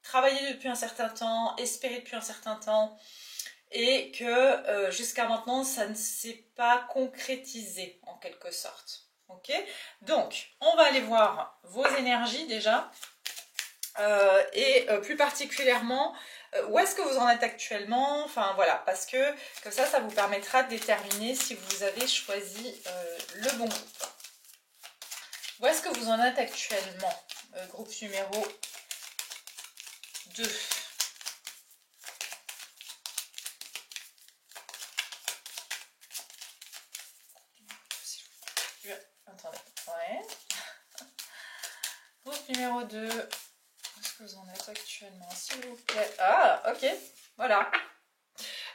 Speaker 1: travaillé depuis un certain temps, espéré depuis un certain temps, et que jusqu'à maintenant, ça ne s'est pas concrétisé en quelque sorte. Ok? Donc, on va aller voir vos énergies déjà, et plus particulièrement, où est-ce que vous en êtes actuellement? Enfin voilà, parce que comme ça vous permettra de déterminer si vous avez choisi le bon groupe. Où est-ce que vous en êtes actuellement? Groupe numéro 2. Attendez, ouais. Groupe numéro 2. Où est-ce que vous en êtes actuellement, s'il vous plaît? Ah, ok, voilà.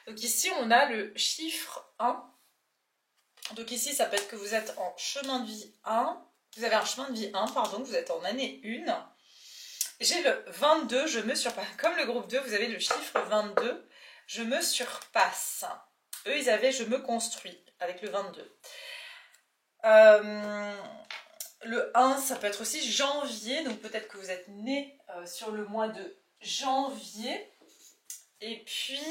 Speaker 1: Donc ici, on a le chiffre 1. Donc ici, ça peut être que vous êtes en chemin de vie 1. Vous avez un chemin de vie 1, pardon, vous êtes en année 1. J'ai le 22, je me surpasse. Comme le groupe 2, vous avez le chiffre 22. Je me surpasse. Eux, ils avaient je me construis avec le 22. Le 1, ça peut être aussi janvier. Donc peut-être que vous êtes né sur le mois de janvier. Et puis,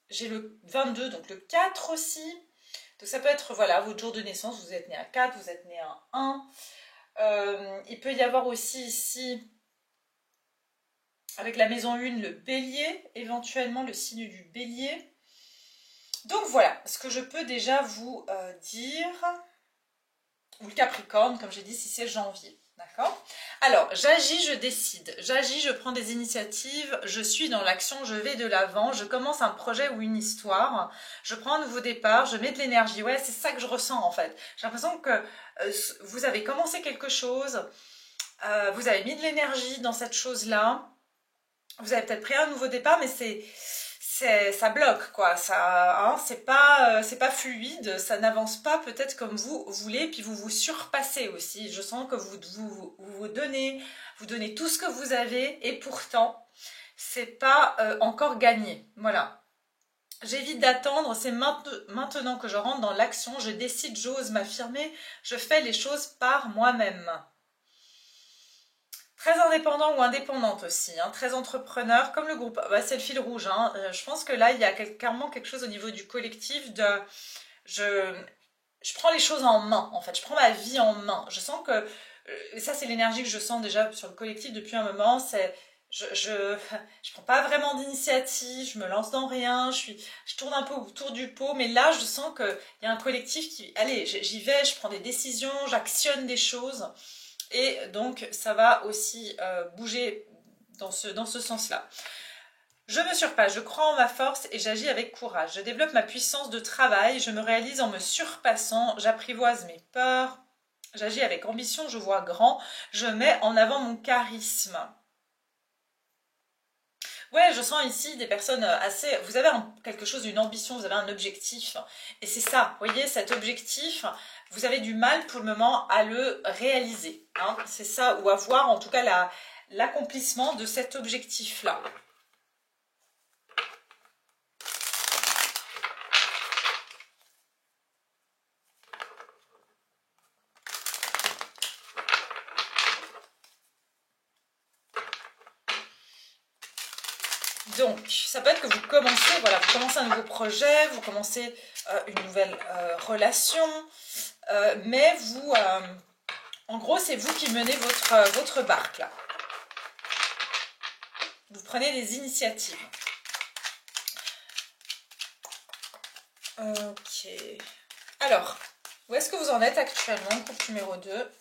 Speaker 1: j'ai le 22, donc le 4 aussi. Donc ça peut être, voilà, votre jour de naissance. Vous êtes né à 4, vous êtes né à 1. Il peut y avoir aussi ici, avec la maison 1, le bélier, éventuellement le signe du bélier. Donc voilà, ce que je peux déjà vous dire, ou le capricorne, comme j'ai dit, si c'est janvier. D'accord? Alors, j'agis, je décide. J'agis, je prends des initiatives, je suis dans l'action, je vais de l'avant, je commence un projet ou une histoire, je prends un nouveau départ, je mets de l'énergie. Ouais, c'est ça que je ressens en fait. J'ai l'impression que vous avez commencé quelque chose, vous avez mis de l'énergie dans cette chose-là, vous avez peut-être pris un nouveau départ, mais ça bloque quoi, ça, hein, c'est pas fluide, ça n'avance pas peut-être comme vous voulez, puis vous vous surpassez aussi. Je sens que vous donnez tout ce que vous avez, et pourtant c'est pas encore gagné. Voilà. J'évite d'attendre, c'est maintenant que je rentre dans l'action, je décide, j'ose m'affirmer, je fais les choses par moi-même. Très indépendant ou indépendante aussi, hein, très entrepreneur, comme le groupe. Bah, c'est le fil rouge. Hein. Je pense que là, il y a clairement quelque chose au niveau du collectif de... Je prends les choses en main, en fait. Je prends ma vie en main. Je sens que... Et ça, c'est l'énergie que je sens déjà sur le collectif depuis un moment. C'est... Je prends pas vraiment d'initiative, je me lance dans rien, je tourne un peu autour du pot, mais là, je sens qu'il y a un collectif qui... Allez, j'y vais, je prends des décisions, j'actionne des choses. Et donc, ça va aussi bouger dans ce sens-là. Je me surpasse, je crois en ma force et j'agis avec courage. Je développe ma puissance de travail, je me réalise en me surpassant, j'apprivoise mes peurs, j'agis avec ambition, je vois grand, je mets en avant mon charisme. Ouais, je sens ici des personnes assez... Vous avez quelque chose, une ambition, vous avez un objectif. Et c'est ça, vous voyez, cet objectif, vous avez du mal pour le moment à le réaliser. Hein, c'est ça, ou à voir en tout cas l'accomplissement de cet objectif-là. Donc, ça peut être que vous commencez, voilà, vous commencez un nouveau projet, vous commencez une nouvelle relation, mais vous, en gros, c'est vous qui menez votre barque, là. Vous prenez des initiatives. Ok. Alors, où est-ce que vous en êtes actuellement, groupe numéro 2?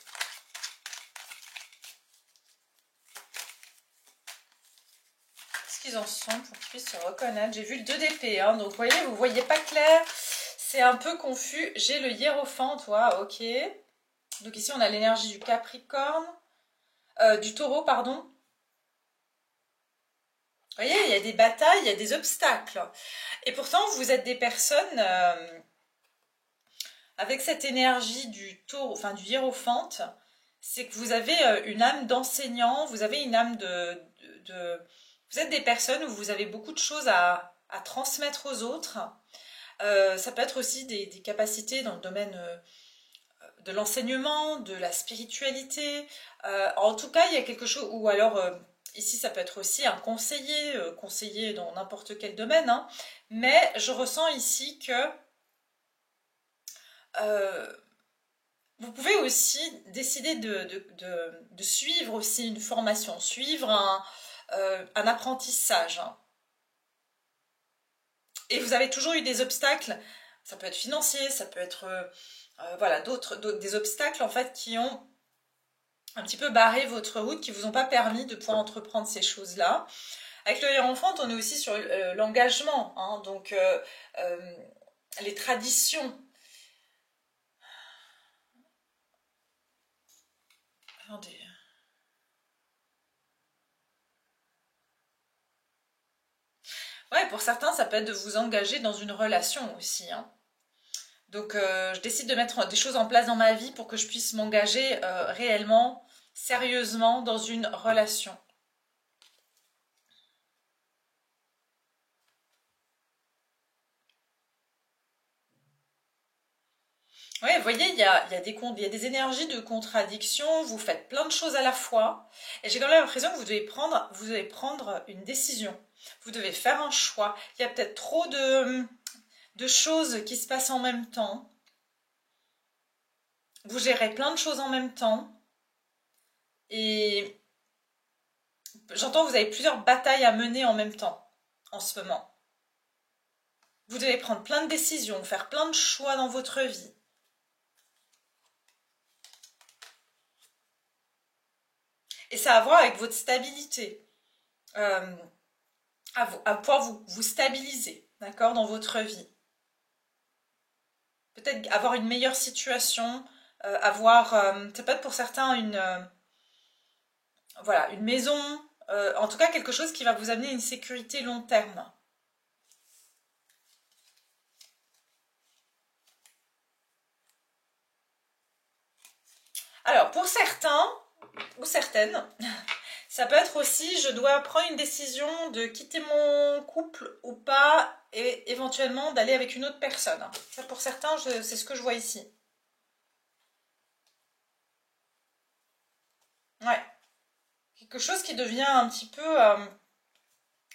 Speaker 1: plus ensemble pour qu'ils puissent se reconnaître. J'ai vu le 2 d'épée, hein, donc vous voyez pas clair. C'est un peu confus. J'ai le hiérophante, ok. Donc ici, on a l'énergie du Capricorne, du Taureau, pardon. Vous voyez, il y a des batailles, il y a des obstacles. Et pourtant, vous êtes des personnes avec cette énergie du Taureau, enfin du hiérophante. C'est que vous avez une âme d'enseignant, vous avez une âme Vous êtes des personnes où vous avez beaucoup de choses à transmettre aux autres. Ça peut être aussi des capacités dans le domaine de l'enseignement, de la spiritualité. En tout cas, il y a quelque chose, ou alors ici ça peut être aussi un conseiller dans n'importe quel domaine, hein. Mais je ressens ici que vous pouvez aussi décider de suivre aussi une formation, suivre un apprentissage, hein. Et vous avez toujours eu des obstacles, ça peut être financier, ça peut être voilà, des obstacles en fait qui ont un petit peu barré votre route, qui vous ont pas permis de pouvoir entreprendre ces choses-là. Avec le hiérophant, on est aussi sur l'engagement, hein, donc les traditions. Attendez. Ouais, pour certains, ça peut être de vous engager dans une relation aussi, hein. Donc, je décide de mettre des choses en place dans ma vie pour que je puisse m'engager réellement, sérieusement, dans une relation. Oui, vous voyez, il y a des énergies de contradiction, vous faites plein de choses à la fois, et j'ai quand même l'impression que vous devez prendre une décision, vous devez faire un choix. Il y a peut-être trop de choses qui se passent en même temps, vous gérez plein de choses en même temps, et j'entends que vous avez plusieurs batailles à mener en même temps, en ce moment. Vous devez prendre plein de décisions, faire plein de choix dans votre vie. Et ça a à voir avec votre stabilité. À pouvoir vous stabiliser, d'accord, dans votre vie. Peut-être avoir une meilleure situation, ça peut être pour certains voilà, une maison, en tout cas quelque chose qui va vous amener une sécurité long terme. Alors, pour certains, ou certaines, ça peut être aussi, je dois prendre une décision de quitter mon couple ou pas, et éventuellement d'aller avec une autre personne. Ça, pour certains, c'est ce que je vois ici. Ouais. Quelque chose qui devient un petit peu...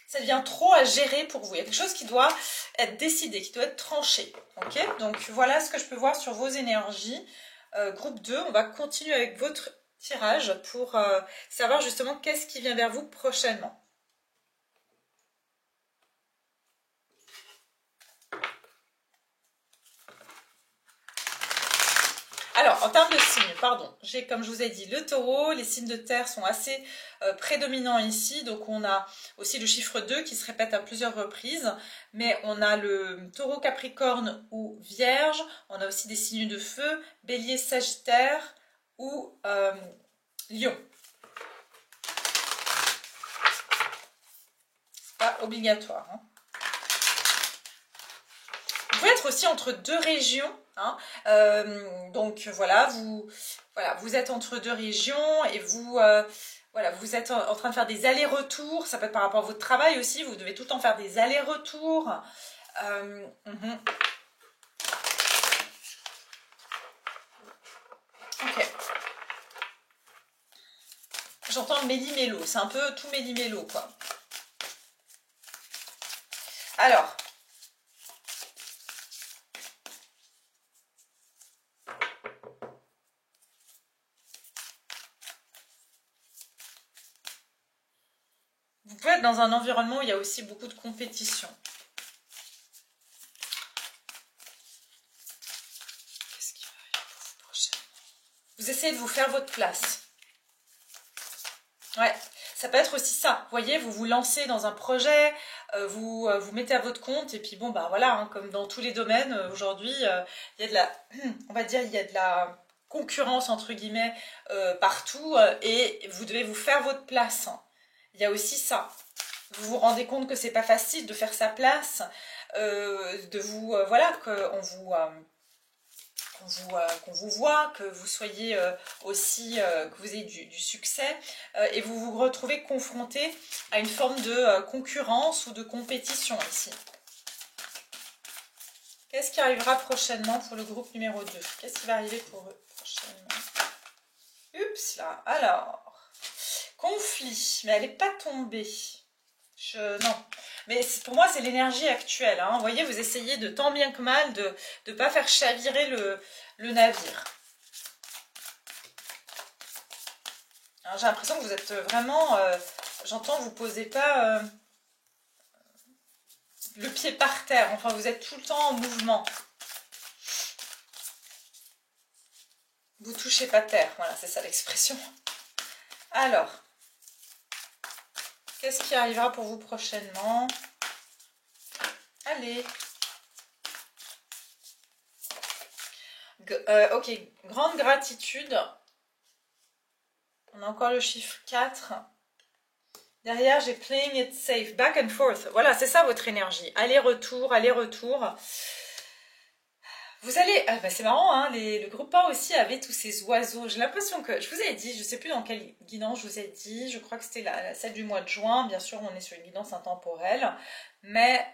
Speaker 1: ça devient trop à gérer pour vous. Il y a quelque chose qui doit être décidé, qui doit être tranché. Ok, donc voilà ce que je peux voir sur vos énergies. Groupe 2, on va continuer avec votre tirage pour savoir justement qu'est-ce qui vient vers vous prochainement. Alors, en termes de signes, pardon, j'ai, comme je vous ai dit, le taureau, les signes de terre sont assez prédominants ici, donc on a aussi le chiffre 2 qui se répète à plusieurs reprises, mais on a le taureau, capricorne ou vierge, on a aussi des signes de feu, bélier, sagittaire ou lion. C'est pas obligatoire, hein. Vous pouvez être aussi entre deux régions, hein. Donc voilà, vous êtes entre deux régions et voilà, vous êtes en train de faire des allers-retours. Ça peut être par rapport à votre travail aussi, vous devez tout le temps faire des allers-retours. Ok. J'entends le méli-mélo, c'est un peu tout méli-mélo, quoi. Alors, vous pouvez être dans un environnement où il y a aussi beaucoup de compétition. Qu'est-ce qui va arriver pour vous prochainement? Vous essayez de vous faire votre place. Ouais, ça peut être aussi ça. Vous voyez, vous vous lancez dans un projet, vous mettez à votre compte, et puis bon, bah voilà, hein, comme dans tous les domaines, aujourd'hui, il y a de la, on va dire, il y a de la concurrence, entre guillemets, partout, et vous devez vous faire votre place. Il y a aussi ça. Vous vous rendez compte que c'est pas facile de faire sa place, de vous, voilà, qu'on vous voit, que vous soyez aussi, que vous ayez du succès, et vous vous retrouvez confronté à une forme de concurrence ou de compétition ici. Qu'est-ce qui arrivera prochainement pour le groupe numéro 2? Qu'est-ce qui va arriver pour eux prochainement? Oups là, alors, conflit, mais elle n'est pas tombée. Non, mais pour moi c'est l'énergie actuelle, hein. Vous voyez, vous essayez de tant bien que mal de ne pas faire chavirer le navire. J'ai l'impression que vous êtes vraiment, j'entends, vous ne posez pas le pied par terre, enfin vous êtes tout le temps en mouvement. Vous touchez pas terre, voilà, c'est ça l'expression. Alors, qu'est-ce qui arrivera pour vous prochainement? Allez. Ok, grande gratitude. On a encore le chiffre 4. Derrière, j'ai playing it safe, back and forth. Voilà, c'est ça votre énergie. Aller-retour, aller-retour. Vous allez... Ah bah c'est marrant, hein, le groupe 1 aussi avait tous ces oiseaux. J'ai l'impression que... Je vous ai dit, je ne sais plus dans quelle guidance je vous ai dit. Je crois que c'était celle du mois de juin. Bien sûr, on est sur une guidance intemporelle. Mais...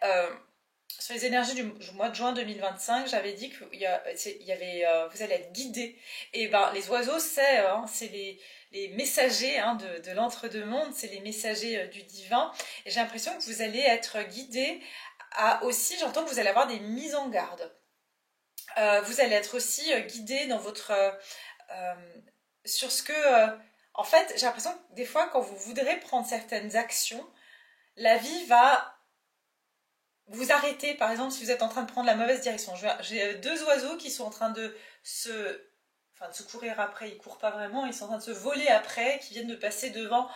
Speaker 1: sur les énergies du mois de juin 2025, j'avais dit que vous allez être guidé. Et ben, les oiseaux, c'est les messagers, hein, de l'entre-deux-mondes, c'est les messagers du divin. Et j'ai l'impression que vous allez être guidé aussi, j'entends que vous allez avoir des mises en garde. Vous allez être aussi guidé dans votre... sur ce que... en fait, j'ai l'impression que des fois, quand vous voudrez prendre certaines actions, la vie va... vous arrêtez, par exemple, si vous êtes en train de prendre la mauvaise direction. J'ai deux oiseaux qui sont en train de se courir après. Ils ne courent pas vraiment, ils sont en train de se voler après, qui viennent de passer devant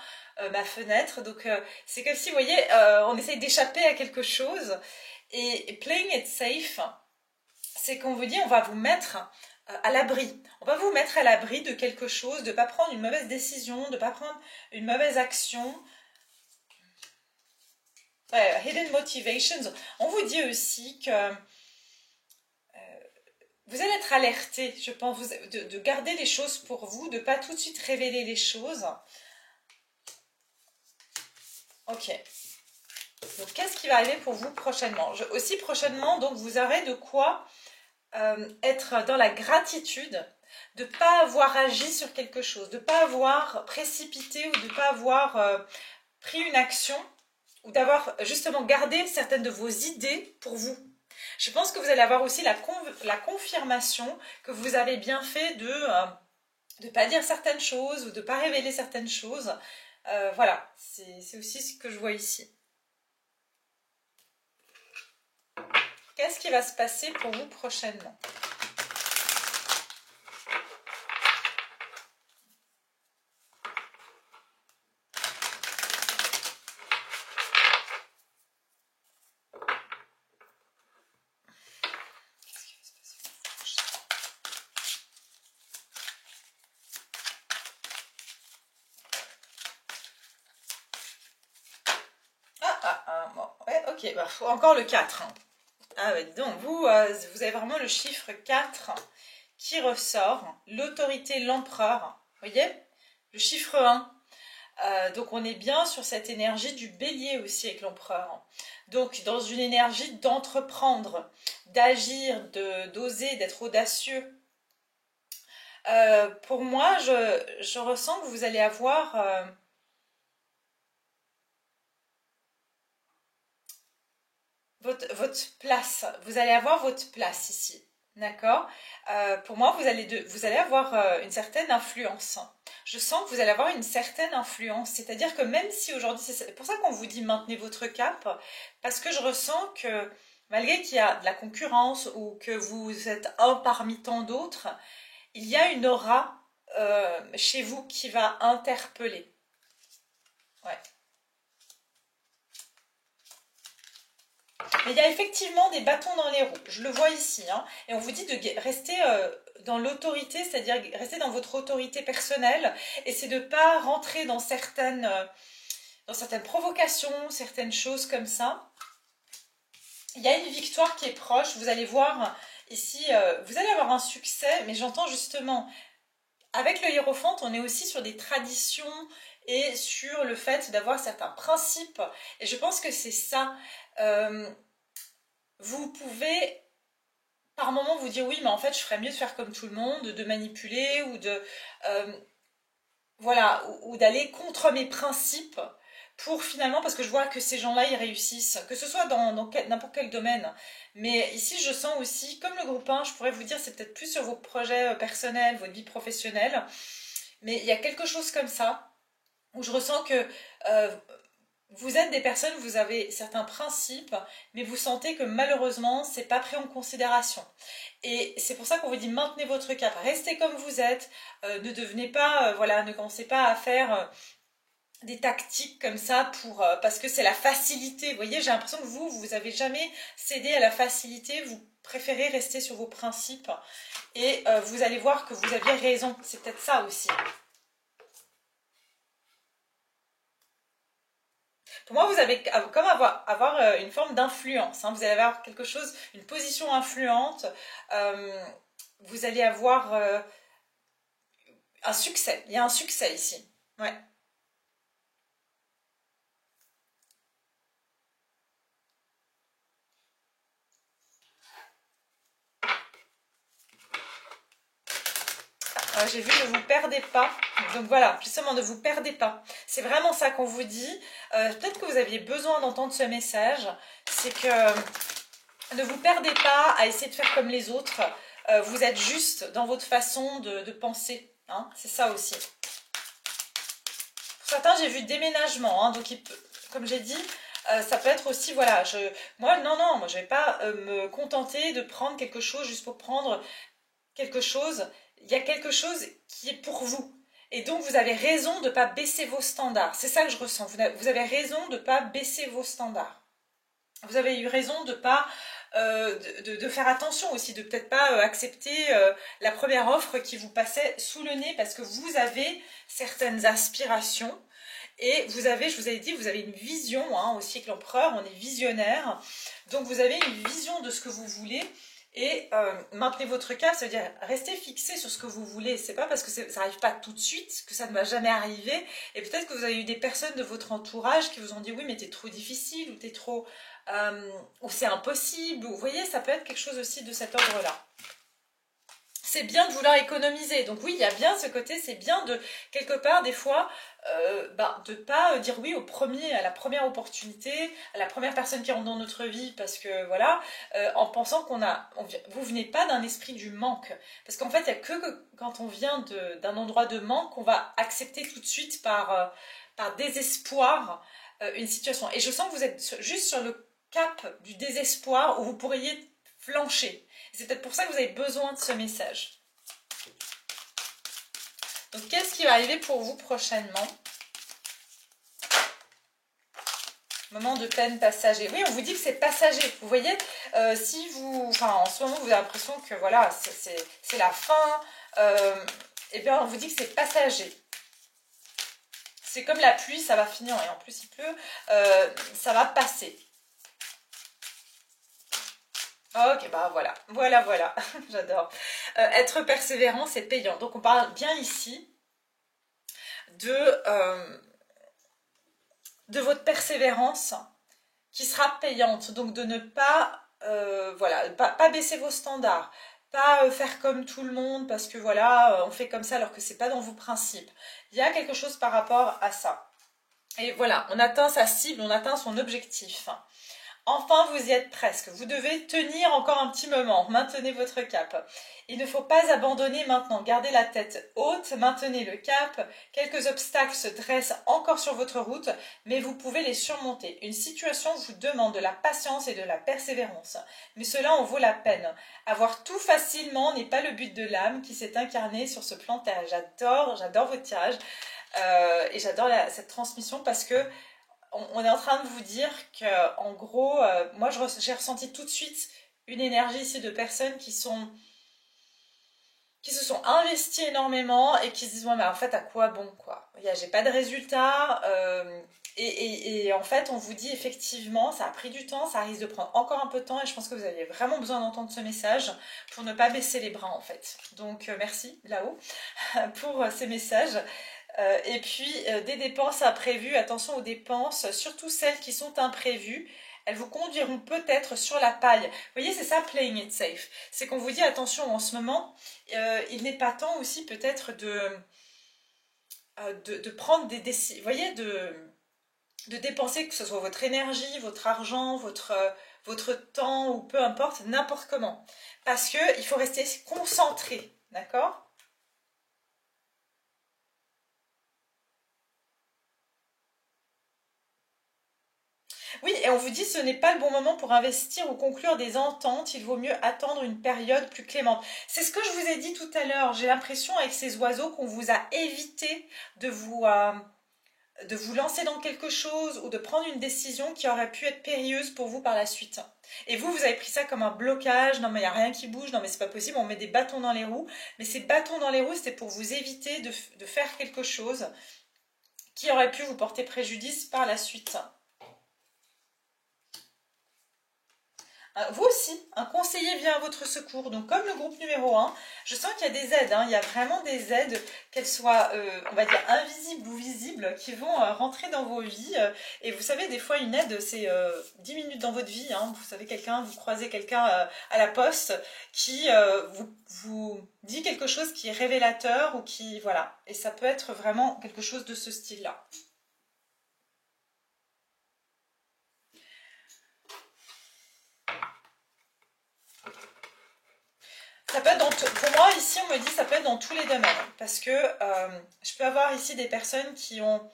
Speaker 1: ma fenêtre. Donc, c'est comme si, vous voyez, on essaye d'échapper à quelque chose. Et playing it safe, c'est qu'on vous dit, on va vous mettre à l'abri. On va vous mettre à l'abri de quelque chose, de ne pas prendre une mauvaise décision, de ne pas prendre une mauvaise action. Hidden motivations. On vous dit aussi que vous allez être alerté, je pense, de garder les choses pour vous, de ne pas tout de suite révéler les choses. Ok. Donc, qu'est-ce qui va arriver pour vous prochainement? Aussi prochainement, donc, vous aurez de quoi être dans la gratitude, de ne pas avoir agi sur quelque chose, de ne pas avoir précipité ou de ne pas avoir pris une action, ou d'avoir justement gardé certaines de vos idées pour vous. Je pense que vous allez avoir aussi la confirmation que vous avez bien fait de ne pas dire certaines choses ou de ne pas révéler certaines choses. Voilà, c'est aussi ce que je vois ici. Qu'est-ce qui va se passer pour vous prochainement? Bon, ouais, ok, bah, faut encore le 4. Hein. Ah bah dis donc, vous avez vraiment le chiffre 4 qui ressort, l'autorité, l'empereur, vous voyez, le chiffre 1. Donc on est bien sur cette énergie du bélier aussi avec l'empereur. Donc dans une énergie d'entreprendre, d'agir, d'oser, d'être audacieux. Pour moi, je ressens que vous allez avoir... votre place, vous allez avoir votre place ici, d'accord? Pour moi, vous allez avoir une certaine influence. Je sens que vous allez avoir une certaine influence, c'est-à-dire que même si aujourd'hui, c'est pour ça qu'on vous dit maintenez votre cap, parce que je ressens que malgré qu'il y a de la concurrence ou que vous êtes un parmi tant d'autres, il y a une aura chez vous qui va interpeller. Ouais. Mais il y a effectivement des bâtons dans les roues, je le vois ici, hein. Et on vous dit de rester dans l'autorité, c'est-à-dire rester dans votre autorité personnelle, et c'est de ne pas rentrer dans certaines provocations, certaines choses comme ça. Il y a une victoire qui est proche, vous allez voir ici, vous allez avoir un succès, mais j'entends justement, avec le hiérophante, on est aussi sur des traditions et sur le fait d'avoir certains principes, et je pense que c'est ça. Vous pouvez par moment vous dire oui, mais en fait je ferais mieux de faire comme tout le monde, de manipuler ou de voilà, ou d'aller contre mes principes pour finalement, parce que je vois que ces gens-là ils réussissent, que ce soit dans n'importe quel domaine. Mais ici je sens aussi, comme le groupe 1, je pourrais vous dire c'est peut-être plus sur vos projets personnels, votre vie professionnelle, mais il y a quelque chose comme ça où je ressens que vous êtes des personnes, vous avez certains principes, mais vous sentez que malheureusement, c'est pas pris en considération. Et c'est pour ça qu'on vous dit maintenez votre cap, restez comme vous êtes, ne devenez pas, voilà, ne commencez pas à faire des tactiques comme ça pour parce que c'est la facilité. Vous voyez, j'ai l'impression que vous avez jamais cédé à la facilité, vous préférez rester sur vos principes et vous allez voir que vous aviez raison. C'est peut-être ça aussi. Pour moi, vous avez comme avoir une forme d'influence, hein. Vous allez avoir quelque chose, une position influente. euh, vous allez avoir un succès. Il y a un succès ici. Ouais. J'ai vu ne vous perdez pas. Donc voilà, justement, ne vous perdez pas. C'est vraiment ça qu'on vous dit. Peut-être que vous aviez besoin d'entendre ce message. C'est que ne vous perdez pas à essayer de faire comme les autres. Vous êtes juste dans votre façon de penser, hein. C'est ça aussi. Pour certains, j'ai vu déménagement, hein. Donc, comme j'ai dit, ça peut être aussi, voilà, moi, non, moi, je ne vais pas me contenter de prendre quelque chose juste pour prendre quelque chose. Il y a quelque chose qui est pour vous. Et donc, vous avez raison de ne pas baisser vos standards. C'est ça que je ressens. Vous avez raison de ne pas baisser vos standards. Vous avez eu raison de pas de faire attention aussi, de peut-être pas accepter la première offre qui vous passait sous le nez parce que vous avez certaines aspirations et vous avez, je vous avais dit, vous avez une vision, hein, aussi avec l'empereur, on est visionnaire, donc vous avez une vision de ce que vous voulez. Et maintenez votre cap, ça veut dire restez fixé sur ce que vous voulez. C'est pas parce que ça n'arrive pas tout de suite que ça ne va jamais arriver. Et peut-être que vous avez eu des personnes de votre entourage qui vous ont dit oui mais t'es trop difficile ou t'es trop ou c'est impossible. Ou, vous voyez, ça peut être quelque chose aussi de cet ordre-là. C'est bien de vouloir économiser. Donc oui, il y a bien ce côté, c'est bien de, quelque part, des fois, de ne pas dire oui à la première opportunité, à la première personne qui rentre dans notre vie, parce que voilà, en pensant vous venez pas d'un esprit du manque. Parce qu'en fait, il n'y a que quand on vient d'un endroit de manque qu'on va accepter tout de suite par désespoir une situation. Et je sens que vous êtes juste sur le cap du désespoir où vous pourriez flancher. C'est peut-être pour ça que vous avez besoin de ce message. Donc, qu'est-ce qui va arriver pour vous prochainement? Moment de peine passager. Oui, on vous dit que c'est passager. Vous voyez, si vous... Enfin, en ce moment, vous avez l'impression que, voilà, c'est la fin. Eh bien, on vous dit que c'est passager. C'est comme la pluie, ça va finir. Et en plus, il pleut. Ça va passer. Ok, bah voilà, j'adore. Être persévérant, c'est payant. Donc on parle bien ici de votre persévérance qui sera payante. Donc de ne pas, voilà, pas baisser vos standards, pas faire comme tout le monde parce que voilà, on fait comme ça alors que c'est pas dans vos principes. Il y a quelque chose par rapport à ça. Et voilà, on atteint sa cible, on atteint son objectif. Enfin, vous y êtes presque. Vous devez tenir encore un petit moment. Maintenez votre cap. Il ne faut pas abandonner maintenant. Gardez la tête haute, maintenez le cap. Quelques obstacles se dressent encore sur votre route, mais vous pouvez les surmonter. Une situation vous demande de la patience et de la persévérance. Mais cela en vaut la peine. Avoir tout facilement n'est pas le but de l'âme qui s'est incarnée sur ce plan terre. J'adore votre tirage. Et j'adore cette transmission parce que on est en train de vous dire que, en gros, moi j'ai ressenti tout de suite une énergie ici de personnes qui se sont investis énormément et qui se disent ouais mais en fait à quoi bon quoi, j'ai pas de résultat, et en fait on vous dit effectivement ça a pris du temps, ça risque de prendre encore un peu de temps et je pense que vous aviez vraiment besoin d'entendre ce message pour ne pas baisser les bras en fait. Donc merci là-haut pour ces messages. Et puis des dépenses imprévues, attention aux dépenses, surtout celles qui sont imprévues. Elles vous conduiront peut-être sur la paille. Vous voyez, c'est ça, playing it safe. C'est qu'on vous dit, attention, en ce moment, il n'est pas temps aussi peut-être de prendre des décisions. Vous voyez, de dépenser, que ce soit votre énergie, votre argent, votre temps, ou peu importe, n'importe comment. Parce qu'il faut rester concentré, d'accord ? Oui, et on vous dit ce n'est pas le bon moment pour investir ou conclure des ententes, il vaut mieux attendre une période plus clémente. C'est ce que je vous ai dit tout à l'heure, j'ai l'impression avec ces oiseaux qu'on vous a évité de vous lancer dans quelque chose ou de prendre une décision qui aurait pu être périlleuse pour vous par la suite. Et vous avez pris ça comme un blocage, non mais il n'y a rien qui bouge, non mais c'est pas possible, on met des bâtons dans les roues. Mais ces bâtons dans les roues, c'était pour vous éviter de faire quelque chose qui aurait pu vous porter préjudice par la suite. Vous aussi, un conseiller vient à votre secours. Donc comme le groupe numéro 1, je sens qu'il y a des aides. Il y a vraiment des aides, qu'elles soient, on va dire, invisibles ou visibles, qui vont rentrer dans vos vies. Et vous savez, des fois, une aide, c'est 10 minutes dans votre vie. Vous savez, vous croisez quelqu'un à la poste qui vous dit quelque chose qui est révélateur ou qui... Voilà. Et ça peut être vraiment quelque chose de ce style-là. Ça peut être pour moi, ici, on me dit ça peut être dans tous les domaines. Parce que je peux avoir ici des personnes qui ont...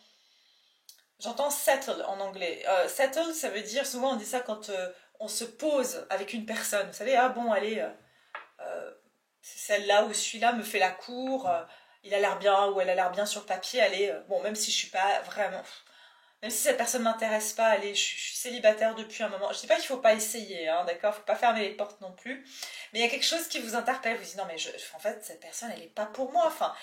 Speaker 1: J'entends settle en anglais. Settle, ça veut dire, souvent on dit ça quand on se pose avec une personne. Vous savez, ah bon, allez, celle-là ou celui-là me fait la cour, il a l'air bien ou elle a l'air bien sur papier, allez, bon, même si je suis pas vraiment... Même si cette personne ne m'intéresse pas, allez, je suis célibataire depuis un moment. Je dis pas qu'il faut pas essayer, hein, d'accord, faut pas fermer les portes non plus. Mais il y a quelque chose qui vous interpelle, vous dites non mais en fait cette personne elle est pas pour moi. Enfin,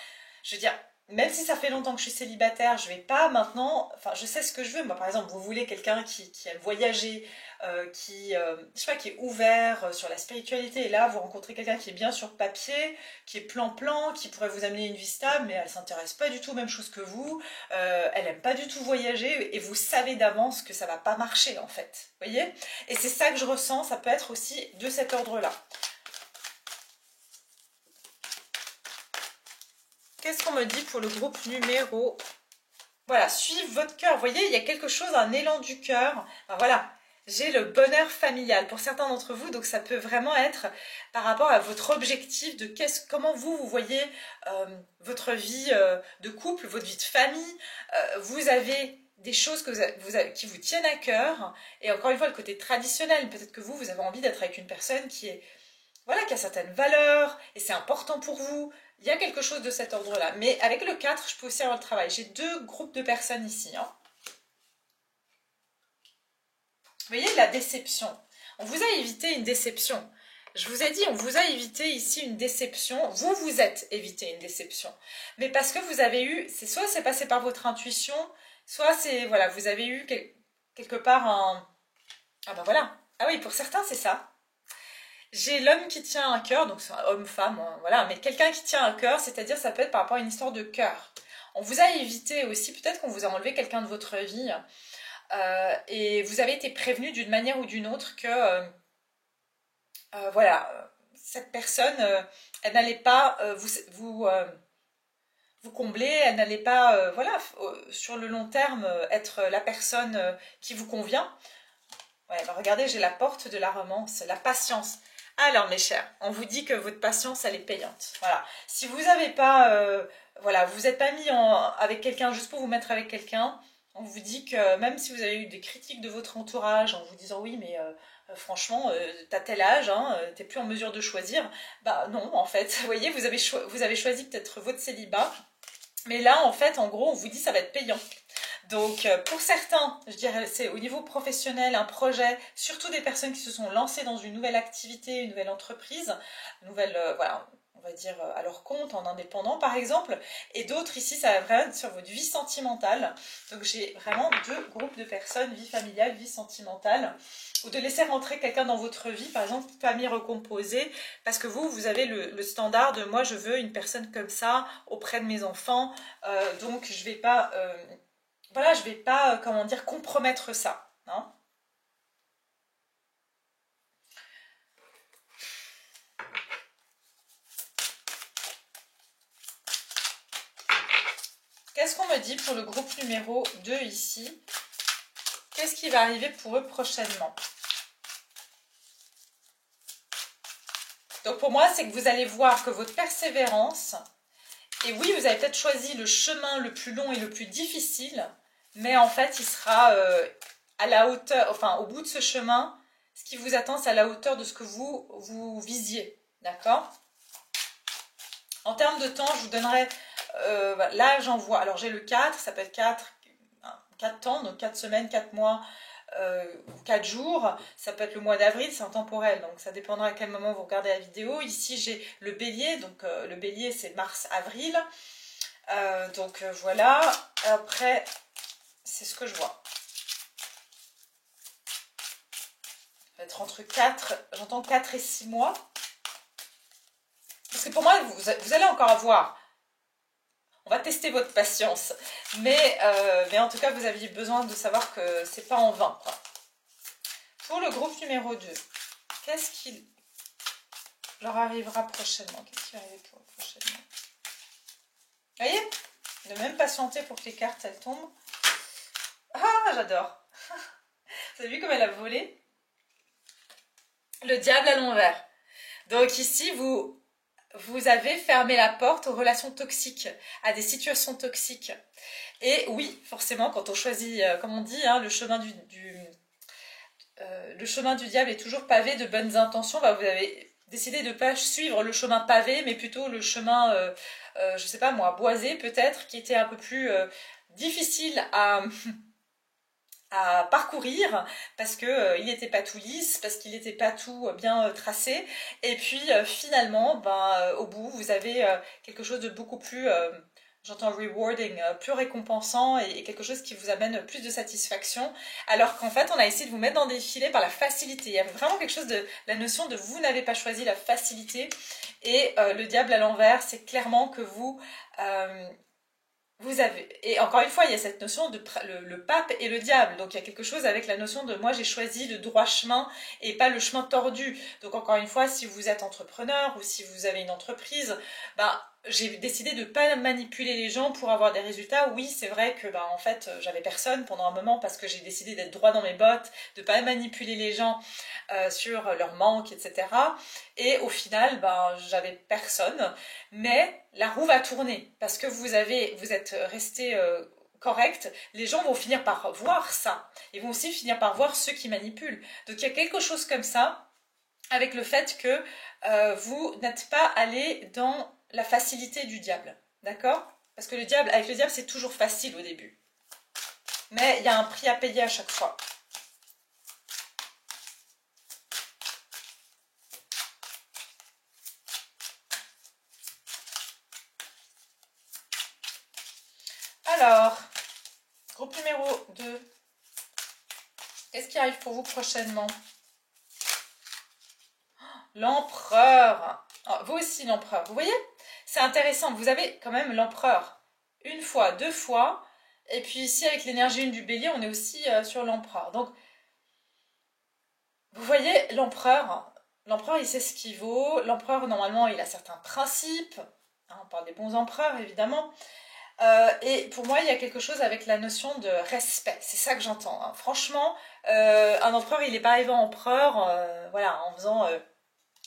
Speaker 1: je veux dire, même si ça fait longtemps que je suis célibataire, je vais pas maintenant. Enfin, je sais ce que je veux. Moi, par exemple, vous voulez quelqu'un qui aime voyager, je sais pas, qui est ouvert sur la spiritualité. Et là, vous rencontrez quelqu'un qui est bien sur papier, qui est plan-plan, qui pourrait vous amener une vie stable, mais elle s'intéresse pas du tout aux mêmes choses que vous. Elle aime pas du tout voyager, et vous savez d'avance que ça va pas marcher en fait. Vous voyez? Et c'est ça que je ressens. Ça peut être aussi de cet ordre-là. Qu'est-ce qu'on me dit pour le groupe numéro... Voilà, suivre votre cœur. Vous voyez, il y a quelque chose, un élan du cœur. Ben voilà, j'ai le bonheur familial pour certains d'entre vous. Donc ça peut vraiment être par rapport à votre objectif de comment vous voyez votre vie de couple, votre vie de famille. Vous avez des choses qui vous tiennent à cœur. Et encore une fois, le côté traditionnel. Peut-être que vous avez envie d'être avec une personne qui a certaines valeurs et c'est important pour vous. Il y a quelque chose de cet ordre-là. Mais avec le 4, je peux aussi avoir le travail. J'ai deux groupes de personnes ici. Vous voyez, la déception. On vous a évité une déception. Je vous ai dit, on vous a évité ici une déception. Vous vous êtes évité une déception. Mais parce que vous avez eu... Soit c'est passé par votre intuition, soit c'est... Voilà, vous avez eu quelque part un... Ah ben voilà. Ah oui, pour certains, c'est ça. J'ai l'homme qui tient un cœur, donc c'est un homme-femme, voilà, mais quelqu'un qui tient un cœur, c'est-à-dire ça peut être par rapport à une histoire de cœur. On vous a évité aussi, peut-être qu'on vous a enlevé quelqu'un de votre vie, et vous avez été prévenu d'une manière ou d'une autre que, voilà, cette personne, elle n'allait pas vous combler, elle n'allait pas, voilà, sur le long terme, être la personne qui vous convient. Ouais, bah regardez, j'ai la porte de la romance, la patience. Alors mes chers, on vous dit que votre patience elle est payante. Voilà. Si vous n'avez pas, voilà, vous n'êtes pas mis avec quelqu'un juste pour vous mettre avec quelqu'un, on vous dit que même si vous avez eu des critiques de votre entourage en vous disant oui mais franchement t'as tel âge, t'es plus en mesure de choisir, bah non en fait, vous voyez vous avez choisi peut-être votre célibat. Mais là, en fait, en gros, on vous dit ça va être payant. Donc, pour certains, je dirais, c'est au niveau professionnel, un projet, surtout des personnes qui se sont lancées dans une nouvelle activité, une nouvelle entreprise, une nouvelle, voilà, on va dire à leur compte, en indépendant par exemple. Et d'autres ici, ça va vraiment être sur votre vie sentimentale. Donc, j'ai vraiment deux groupes de personnes, vie familiale, vie sentimentale. Ou de laisser rentrer quelqu'un dans votre vie, par exemple, famille recomposée, parce que vous avez le standard de moi, je veux une personne comme ça auprès de mes enfants, donc je vais pas, voilà, je vais pas, comment dire, compromettre ça, hein. Qu'est-ce qu'on me dit pour le groupe numéro 2 ici? Qu'est-ce qui va arriver pour eux prochainement? Donc pour moi, c'est que vous allez voir que votre persévérance, et oui, vous avez peut-être choisi le chemin le plus long et le plus difficile, mais en fait, il sera à la hauteur, enfin au bout de ce chemin, ce qui vous attend, c'est à la hauteur de ce que vous visiez, d'accord? En termes de temps, je vous donnerai, là j'en vois, alors j'ai le 4, ça peut être 4 temps, donc 4 semaines, 4 mois, 4 jours, ça peut être le mois d'avril, c'est intemporel, donc ça dépendra à quel moment vous regardez la vidéo. Ici j'ai le bélier, donc le bélier c'est mars-avril, donc voilà, après c'est ce que je vois. Ça va être entre 4, j'entends 4 et 6 mois, parce que pour moi vous allez encore avoir, on va tester votre patience, mais en tout cas vous aviez besoin de savoir que c'est pas en vain, quoi. Pour le groupe numéro 2, qu'est-ce qui leur arrivera prochainement? Qu'est-ce qui va arriver pour eux prochainement? Vous voyez? De même patienter pour que les cartes elles tombent. Ah, j'adore. Vous avez vu comme elle a volé? Le diable à l'envers. Donc ici, vous avez fermé la porte aux relations toxiques, à des situations toxiques. Et oui, forcément, quand on choisit, comme on dit, hein, le chemin le chemin du diable est toujours pavé de bonnes intentions. Bah, vous avez décidé de ne pas suivre le chemin pavé, mais plutôt le chemin, je sais pas moi, boisé peut-être, qui était un peu plus difficile à parcourir parce que il n'était pas tout lisse, parce qu'il n'était pas tout bien tracé. Et puis finalement, au bout, vous avez quelque chose de beaucoup plus, j'entends rewarding, plus récompensant et quelque chose qui vous amène plus de satisfaction. Alors qu'en fait, on a essayé de vous mettre dans des filets par la facilité. Il y a vraiment quelque chose de la notion de vous n'avez pas choisi la facilité. Et le diable à l'envers, c'est clairement que vous avez, et encore une fois, il y a cette notion de le pape et le diable. Donc il y a quelque chose avec la notion de moi j'ai choisi le droit chemin et pas le chemin tordu. Donc encore une fois, si vous êtes entrepreneur ou si vous avez une entreprise, j'ai décidé de ne pas manipuler les gens pour avoir des résultats. Oui, c'est vrai que en fait, j'avais personne pendant un moment parce que j'ai décidé d'être droit dans mes bottes, de ne pas manipuler les gens sur leur manque, etc. Et au final, j'avais personne. Mais la roue va tourner parce que vous êtes resté correct. Les gens vont finir par voir ça. Ils vont aussi finir par voir ceux qui manipulent. Donc il y a quelque chose comme ça avec le fait que vous n'êtes pas allé dans la facilité du diable. D'accord? Parce que avec le diable, c'est toujours facile au début. Mais il y a un prix à payer à chaque fois. Alors, groupe numéro 2. Qu'est-ce qui arrive pour vous prochainement? L'empereur. Oh, vous aussi l'empereur. Vous voyez? C'est intéressant. Vous avez quand même l'empereur. Une fois, deux fois. Et puis ici, avec l'énergie du bélier, on est aussi sur l'empereur. Donc, vous voyez, l'empereur, il sait ce qu'il vaut. L'empereur, normalement, il a certains principes. Hein, on parle des bons empereurs, évidemment. Et pour moi, il y a quelque chose avec la notion de respect. C'est ça que j'entends, hein. Franchement, un empereur, il n'est pas arrivé empereur voilà, en faisant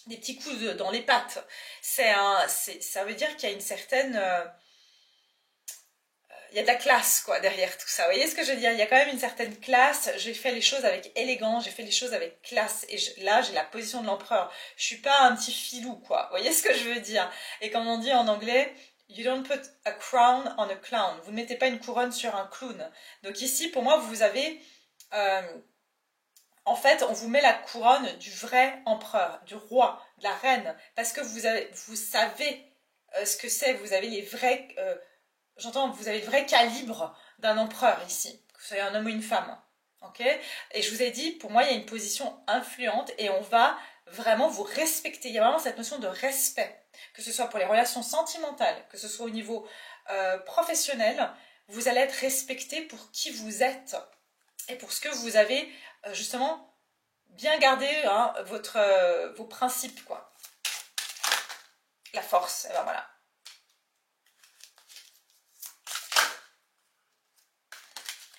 Speaker 1: des petits coups dans les pattes. Ça veut dire qu'il y a une certaine... il y a de la classe quoi derrière tout ça. Vous voyez ce que je veux dire? Il y a quand même une certaine classe. J'ai fait les choses avec élégance, j'ai fait les choses avec classe. Et là, j'ai la position de l'empereur. Je suis pas un petit filou, quoi. Vous voyez ce que je veux dire? Et comme on dit en anglais, You don't put a crown on a clown. Vous ne mettez pas une couronne sur un clown. Donc ici, pour moi, vous avez... en fait, on vous met la couronne du vrai empereur, du roi, de la reine. Parce que vous savez ce que c'est. Vous avez les vrais... vous avez le vrai calibre d'un empereur ici. Que ce soit un homme ou une femme. Ok? Et je vous ai dit, pour moi, il y a une position influente et on va vraiment vous respecter. Il y a vraiment cette notion de respect. Que ce soit pour les relations sentimentales, que ce soit au niveau professionnel, vous allez être respecté pour qui vous êtes et pour ce que vous avez justement bien gardé hein, vos principes, quoi. La force, et ben voilà.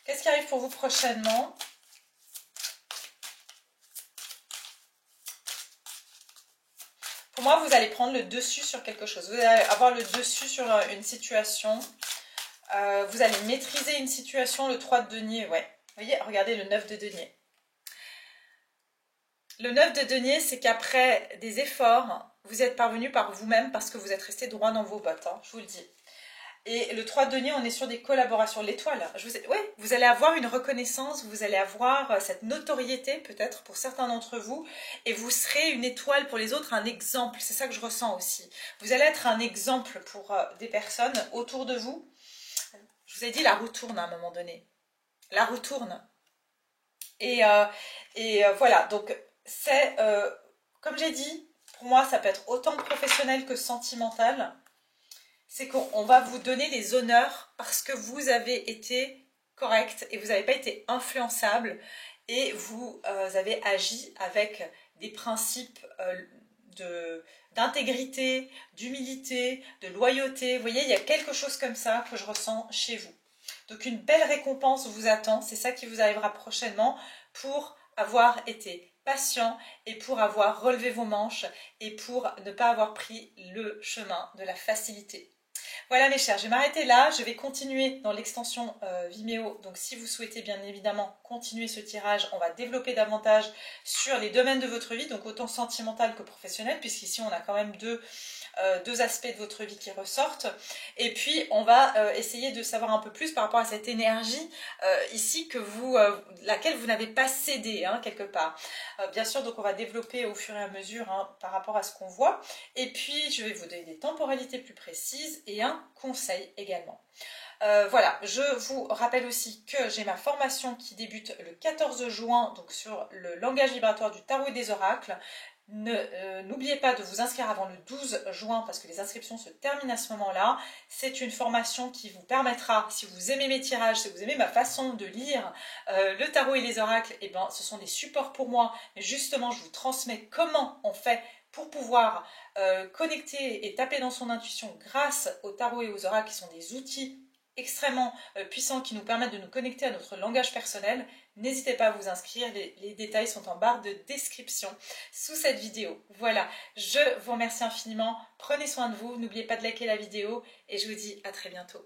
Speaker 1: Qu'est-ce qui arrive pour vous prochainement? Pour moi, vous allez prendre le dessus sur quelque chose. Vous allez avoir le dessus sur une situation. Vous allez maîtriser une situation, le 3 de denier, ouais. Vous voyez, regardez le 9 de denier. Le 9 de denier, c'est qu'après des efforts, vous êtes parvenu par vous-même parce que vous êtes resté droit dans vos bottes, hein, je vous le dis. Et le 3 de denier, on est sur des collaborations. L'étoile, vous allez avoir une reconnaissance, vous allez avoir cette notoriété peut-être pour certains d'entre vous, et vous serez une étoile pour les autres, un exemple. C'est ça que je ressens aussi. Vous allez être un exemple pour des personnes autour de vous. Je vous ai dit, la roue tourne à un moment donné. La roue tourne. Et voilà, donc c'est, comme j'ai dit, pour moi, ça peut être autant professionnel que sentimental. C'est qu'on va vous donner des honneurs parce que vous avez été correct et vous n'avez pas été influençable et vous avez agi avec des principes d'intégrité, d'humilité, de loyauté. Vous voyez, il y a quelque chose comme ça que je ressens chez vous. Donc une belle récompense vous attend, c'est ça qui vous arrivera prochainement pour avoir été patient et pour avoir relevé vos manches et pour ne pas avoir pris le chemin de la facilité. Voilà mes chers, je vais m'arrêter là, je vais continuer dans l'extension Vimeo, donc si vous souhaitez bien évidemment continuer ce tirage, on va développer davantage sur les domaines de votre vie, donc autant sentimental que professionnel, puisqu'ici on a quand même deux aspects de votre vie qui ressortent, et puis on va essayer de savoir un peu plus par rapport à cette énergie ici que laquelle vous n'avez pas cédé hein, quelque part. Bien sûr, donc on va développer au fur et à mesure hein, par rapport à ce qu'on voit, et puis je vais vous donner des temporalités plus précises et un conseil également. Voilà, je vous rappelle aussi que j'ai ma formation qui débute le 14 juin, donc sur le langage vibratoire du tarot et des oracles. N'oubliez pas de vous inscrire avant le 12 juin parce que les inscriptions se terminent à ce moment-là. C'est une formation qui vous permettra, si vous aimez mes tirages, si vous aimez ma façon de lire le tarot et les oracles, et ben, ce sont des supports pour moi. Mais justement, je vous transmets comment on fait pour pouvoir connecter et taper dans son intuition grâce au tarot et aux oracles qui sont des outils extrêmement puissants qui nous permettent de nous connecter à notre langage personnel. N'hésitez pas à vous inscrire, les détails sont en barre de description sous cette vidéo. Voilà, je vous remercie infiniment, prenez soin de vous, n'oubliez pas de liker la vidéo et je vous dis à très bientôt.